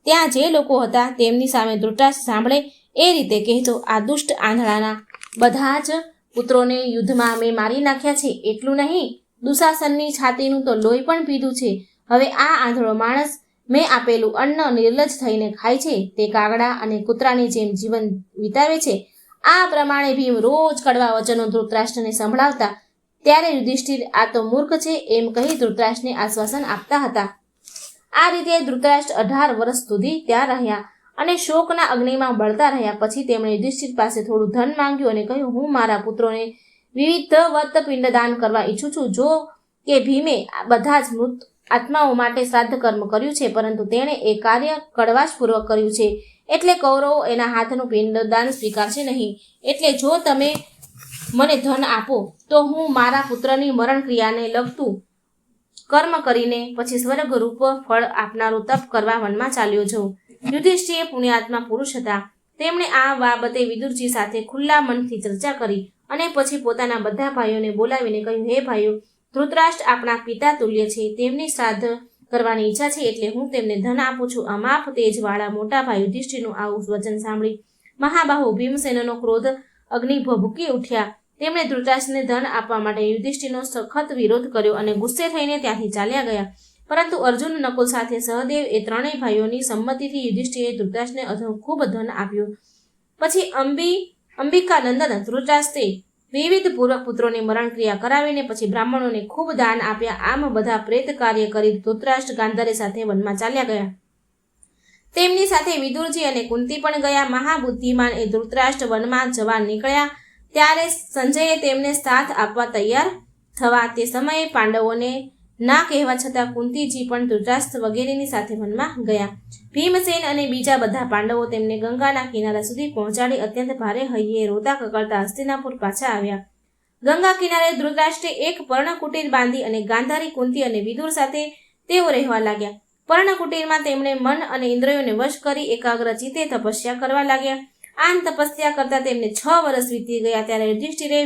ત્યાં જે લોકો હતા તેમની સામે ધૃતરાષ્ટ્ર સાંભળે એ રીતે કહેતો, આ દુષ્ટ આંધળાના બધા જ પુત્રોને યુદ્ધમાં મેં મારી નાખ્યા છે. એટલું નહીં, દુશાસનની છાતીનું તો લોહી પણ પીધું છે. હવે આ આંધળો માણસ મેં આપેલું અન્ન નિર્લજ થઈને ખાય છે. તે કાગડા અને કૂતરાની જેમ જીવન વિતાવે છે. આ પ્રમાણે ભીમ રોજ કડવા વચનો ધૃતરાષ્ટ્રને સંભળાવતા. ત્યારે યુધિષ્ઠિર આ તો મૂર્ખ છે એમ કહી ધૃતરાષ્ટ્રને આશ્વાસન આપતા હતા. આ રીતે ધૃતરાષ્ટ્ર 18 વર્ષ સુધી ત્યાં રહ્યા અને શોકના અગ્નિમાં બળતા રહ્યા. પછી તેમણે યુધિષ્ઠિર પાસે થોડું ધન માંગ્યું અને કહ્યું, હું મારા પુત્રોને વિધિવત પિંડદાન કરવા ઈચ્છું છું. જો કે ભીમે બધા જ મૃત આત્માઓ માટે શ્રાદ્ધ કર્મ કર્યું છે, પરંતુ તેણે એ કાર્ય કડવાશપૂર્વક કર્યું છે. એટલે કૌરવો એના હાથનું પિંડદાન સ્વીકારશે નહીં. એટલે જો તમે મને ધન આપો તો હું મારા પુત્રની મરણ ક્રિયાને લગતું કર્મ કરીને પછી સ્વર્ગરૂપ ફળ આપનારું તપ કરવા વનમાં ચાલ્યો જાઉં. યુધિષ્ઠિર પુણ્યાત્મા પુરુષ હતા. તેમણે આ બાબતે વિદુરજી સાથે ખુલ્લા મનથી ચર્ચા કરી અને પછી પોતાના બધા ભાઈઓને બોલાવીને કહ્યું, હે ભાઈઓ, ધૃતરાષ્ટ્ર આપણા પિતા તુલ્ય છે. તેમની શ્રાદ્ધ કરવાની ઈચ્છા છે, એટલે હું તેમને ધન આપું છું. અમાપ તેજવાળા મોટા ભાઈ યુધિષ્ઠિરનું આવું વચન સાંભળી મહાબાહુ ભીમસેનનો ક્રોધ અગ્નિ ભભૂકી ઉઠ્યા. તેમણે ધૃતરાષ્ટ્રને ધન આપવા માટે યુધિષ્ઠિરનો સખત વિરોધ કર્યો અને ગુસ્સે થઈને ત્યાંથી ચાલ્યા ગયા. પરંતુ અર્જુન, નકુલ સાથે સહદેવ એ ત્રણેય ભાઈઓની સંમતિથી યુધિષ્ઠિરે ધૃતરાષ્ટ્રને ખૂબ ધન આપ્યું. પછી અંબિકા નંદન ધૃતરાષ્ટ્રે વિવિધ પૂર્વક પુત્રોની મરણ ક્રિયા કરાવીને પછી બ્રાહ્મણોને ખૂબ દાન આપ્યા. આમ બધા પ્રેત કાર્ય કરી ધૃતરાષ્ટ્ર ગાંધારી સાથે વનમાં ચાલ્યા ગયા. તેમની સાથે વિદુરજી અને કુંતી પણ ગયા. મહાબુદ્ધિમાન એ ધૃતરાષ્ટ્ર વનમાં જવા નીકળ્યા ત્યારે સંજયે તેમને સાથ આપવા તૈયાર થવા તે સમયે પાંડવોને ના કહેવા છતાં કુંતીજી પણ ધૃતરાષ્ટ્ર વગેરેની સાથે વનમાં ગયા. ભીમસેન અને બીજા બધા પાંડવો તેમને ગંગાના કિનારા સુધી પહોંચાડી અત્યંત ભારે હૈયે રોતા કકળતા હસ્તિનાપુર પાછા આવ્યા. ગંગા કિનારે ધૃતરાષ્ટ્રે એક પર્ણકુટીર બાંધી અને ગાંધારી, કુંતી અને વિદુર સાથે તેઓ રહેવા લાગ્યા. પર્ણકુટીરમાં તેમણે મન અને ઇન્દ્રિયોને વશ કરી એકાગ્ર ચિત્તે તપસ્યા કરવા લાગ્યા. આમ તપસ્યા કરતા તેમને 6 વર્ષ વીતી ગયા. ત્યારે યુધિષ્ઠિરે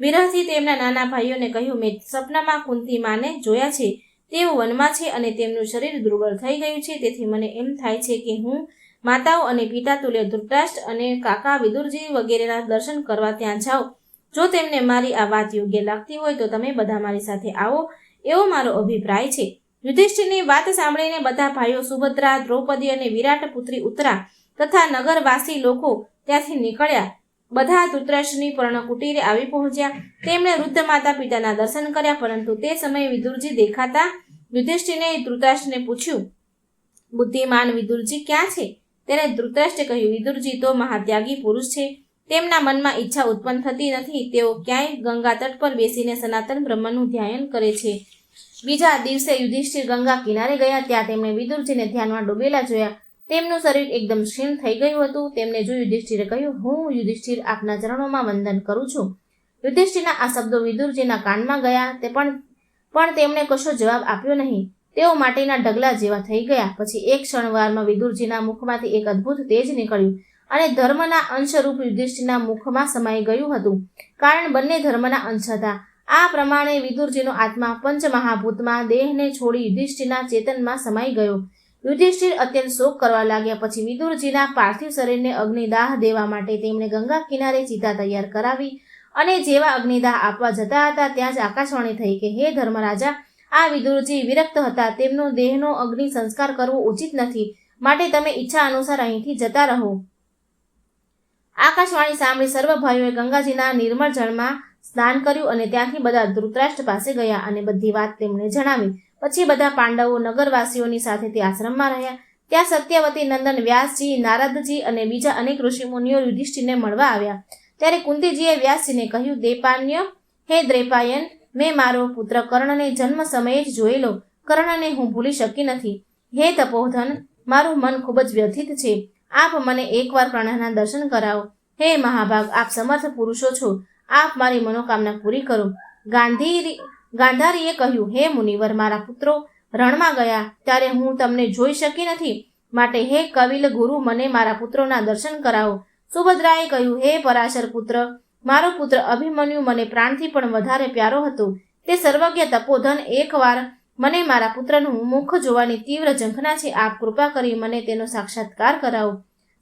વિરહથી તેમના નાના ભાઈઓને કહ્યું, મેં સપનામાં કુંતી માને જોયા છે. તેઓ વનમાં છે અને તેમનું શરીર દુર્બળ થઈ ગયું છે. તેથી મને એમ થાય છે કે હું માતાઓ અને પિતા તુલ્ય ધૃતરાષ્ટ્ર અને કાકા વિદુરજી વગેરેના દર્શન કરવા ત્યાં જાઉં. જો તેમને મારી આ વાત યોગ્ય લાગતી હોય તો તમે બધા મારી સાથે આવો, એવો મારો અભિપ્રાય છે. યુધિષ્ઠિરની વાત સાંભળીને બધા ભાઈઓ સુભદ્રા, દ્રૌપદી અને વિરાટ પુત્રી ઉત્તરા તથા નગરવાસી લોકો ત્યાંથી નીકળ્યા. બધા ધૃતરાષ્ટ્રની પર્ણકુટીરે આવી પહોંચ્યા. તેમણે વૃદ્ધ માતા પિતાના દર્શન કર્યા. પરંતુ તે સમયે વિદુરજી દેખાતા યુધિષ્ઠિરે ધૃતરાષ્ટ્રને પૂછ્યું, બુદ્ધિમાન વિદુરજી ક્યાં છે? ત્યારે ધૃતરાષ્ટ્રે કહ્યું, વિદુરજી તો મહાત્યાગી પુરુષ છે. તેમના મનમાં ઈચ્છા ઉત્પન્ન થતી નથી. તેઓ ક્યાંય ગંગા તટ પર બેસીને સનાતન બ્રહ્મનું ધ્યાન કરે છે. બીજા દિવસે યુધિષ્ઠિર ગંગા કિનારે ગયા. ત્યાં તેમણે વિદુરજીને ધ્યાનમાં ડૂબેલા જોયા. તેમનું શરીર એકદમ ક્ષીણ થઈ ગયું હતું. તેમને જોઈ યુધિષ્ઠિરે કહ્યું, હું યુધિષ્ઠિર આપના ચરણોમાં વંદન કરું છું. યુધિષ્ઠિરના આ શબ્દો વિદુરજીના કાનમાં ગયા. તે પણ તેમણે કશો જવાબ આપ્યો નહીં. તેઓ માટીના ઢગલા જેવા થઈ ગયા. પછી એક ક્ષણવારમાં વિદુરજીના મુખમાંથી એક અદ્ભુત તેજ નીકળ્યું અને ધર્મના અંશરૂપ યુધિષ્ઠિરના મુખમાં સમાઈ ગયું હતું. કારણ બંને ધર્મના અંશ હતા. આ પ્રમાણે વિદુરજીનો આત્મા પંચમહાભૂતમાં દેહને છોડી યુધિષ્ઠિરના ચેતનમાં સમાઈ ગયો. યુધિષ્ઠિર અત્યંત શોક કરવા લાગ્યા. પછી વિદુરજીના પાર્થિવ શરીરને અગ્નિદાહ દેવા માટે તેમણે ગંગા કિનારે ચિતા તૈયાર કરાવી અને જેવા અગ્નિદાહ આપવા જતા હતા ત્યાં જ આકાશવાણી થઈ કે હે ધર્મરાજા, આ વિદુરજી વિરક્ત હતા. તેમનો દેહનો અગ્નિ સંસ્કાર કરવો ઉચિત નથી, માટે તમે ઈચ્છા અનુસાર અહીંથી જતા રહો. આકાશવાણી સાંભળી સર્વ ભાઈઓએ ગંગાજીના નિર્મળ જળમાં સ્નાન કર્યું અને ત્યાંથી બધા ધૃતરાષ્ટ્ર પાસે ગયા અને બધી વાત તેમણે જણાવી. પછી બધા પાંડવો નગરવાસીઓની સાથે તે આશ્રમમાં રહ્યા. ત્યાં સત્યવતી નંદન, વ્યાસજી, નારદજી અને બીજા અનેક ઋષિમુનિઓ યુધિષ્ઠિરને મળવા આવ્યા. ત્યારે કુંતીજીએ વ્યાસજીને કહ્યું, દેપાન્ય, હે દ્રૈપાયન, મેં મારો પુત્ર કર્ણને જન્મ સમયે જ જોયેલો. કર્ણને હું ભૂલી શકી નથી. હે તપોધન, મારું મન ખૂબ જ વ્યથિત છે. આપ મને એકવાર કર્ણના દર્શન કરાવો. હે મહાભાગ, આપ સમર્થ પુરુષો છો, આપ મારી મનોકામના પૂરી કરો. ગાંધારીએ કહ્યું, હે મુનિવર, મારા પુત્રો રણમાં ગયા ત્યારે હું તમને જોઈ શકી નથી, માટે હે કવિલ ગુરુ, મને મારા પુત્રોના દર્શન કરાવો. સુભદ્રાએ કહ્યું, હે પરાશર પુત્ર, મારો પુત્ર અભિમન્યુ મને પ્રાણથી પણ વધારે પ્યારો હતો. તે સર્વજ્ઞ તપોધન, એકવાર મને મારા પુત્રનું મુખ જોવાની તીવ્ર ઝંખના છે. આપ કૃપા કરી મને તેનો સાક્ષાત્કાર કરાવો.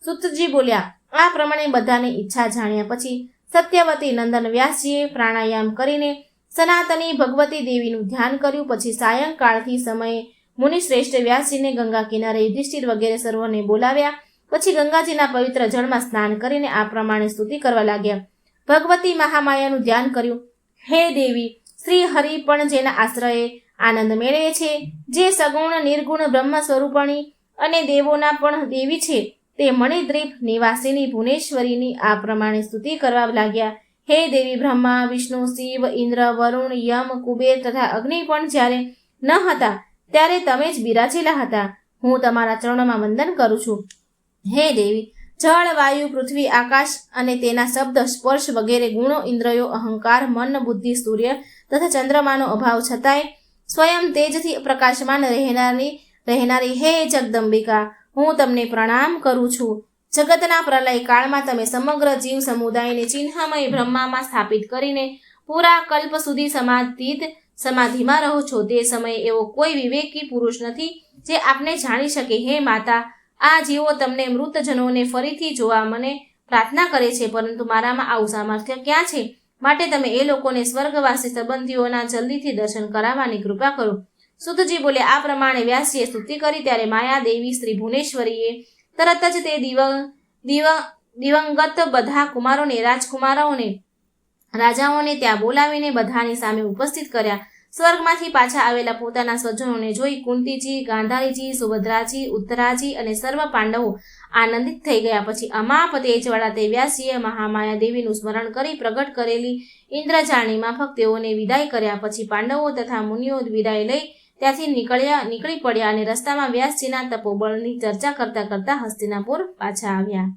સુતજી બોલ્યા. આ પ્રમાણે બધાની ઈચ્છા જાણ્યા પછી સત્યવતી નંદન વ્યાસજીએ પ્રાણાયામ કરીને સનાતની ભગવતી દેવીનું ધ્યાન કર્યું. પછી સાયંકાળથી સમયે મુનિશ્રેષ્ઠ વ્યાસજીને ગંગા કિનારે યુધિષ્ઠિર વગેરે સર્વને બોલાવ્યા. પછી ગંગાજીના પવિત્ર જળમાં સ્નાન કરીને આ પ્રમાણે સ્તુતિ કરવા લાગ્યા. ભગવતી મહામાયાનું ધ્યાન કર્યું. હે દેવી, શ્રી હરિ પણ જેના આશ્રયે આનંદ મેળવે છે, જે સગુણ નિર્ગુણ બ્રહ્મ સ્વરૂપણી અને દેવોના પણ દેવી છે, તે મણિદ્વીપ નિવાસીની ભુવનેશ્વરીની આ પ્રમાણે સ્તુતિ કરવા લાગ્યા. હે દેવી, બ્રહ્મા, વિષ્ણુ, શિવ, ઇન્દ્ર, વરુણ, યમ, કુબેર તથા અગ્નિ પણ જ્યારે ન હતા ત્યારે તમે જ બિરાજેલા હતા. હું તમારા ચરણોમાં વંદન કરું છું. હે દેવી, જળ, વાયુ, પૃથ્વી, આકાશ અને તેના શબ્દ, સ્પર્શ વગેરે ગુણો, ઇન્દ્રિયો, અહંકાર, મન, બુદ્ધિ, સૂર્ય તથા ચંદ્રમાનો અભાવ છતાંય સ્વયં તેજથી પ્રકાશમાન રહેનારી હે જગદંબિકા, હું તમને પ્રણામ કરું છું. જગતના પ્રલય કાળમાં તમે સમગ્ર જીવ સમુદાયને ચિહ્નમય બ્રહ્મામાં સ્થાપિત કરીને પૂરા કલ્પ સુધી સમાધિમાં રહો છો. તે સમયે એવો કોઈ વિવેકી પુરુષ નથી જે આપને જાણી શકે. હે માતા, આ જીવો તમને મૃતજનોને ફરીથી જોવા મને પ્રાર્થના કરે છે, પરંતુ મારામાં આવું સામર્થ્ય ક્યાં છે? માટે તમે એ લોકોને સ્વર્ગવાસી સંબંધીઓના જલ્દીથી દર્શન કરાવવાની કૃપા કરો. સુતજી બોલે. આ પ્રમાણે વ્યાસજીએ સ્તુતિ કરી ત્યારે માયા દેવી શ્રી ભુવનેશ્વરીએ તરત જ તે દિવંગત બધા કુમારોને, રાજકુમારોને, રાજાઓને ત્યાં બોલાવીને બધાની સામે ઉપસ્થિત કર્યા. સ્વર્ગમાંથી પાછા આવેલા પોતાના સ્વજનોને જોઈ કુંતીજી, ગાંધારીજી, સુભદ્રાજી, ઉત્તરાજી અને સર્વ પાંડવો આનંદિત થઈ ગયા. પછી અમાપ તેજવાળા તે વ્યાસજીએ મહામાયા દેવીનું સ્મરણ કરી પ્રગટ કરેલી ઇન્દ્રજાળની માફક તેઓને વિદાય કર્યા. પછી પાંડવો તથા મુનિઓ વિદાય લઈ ત્યાંથી નીકળી પડ્યા અને રસ્તામાં વ્યાસજીના તપોબળની ચર્ચા કરતા કરતા હસ્તિનાપુર પાછા આવ્યા.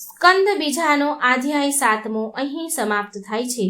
સ્કંદ બીજાનો અધ્યાય 7મો અહીં સમાપ્ત થાય છે.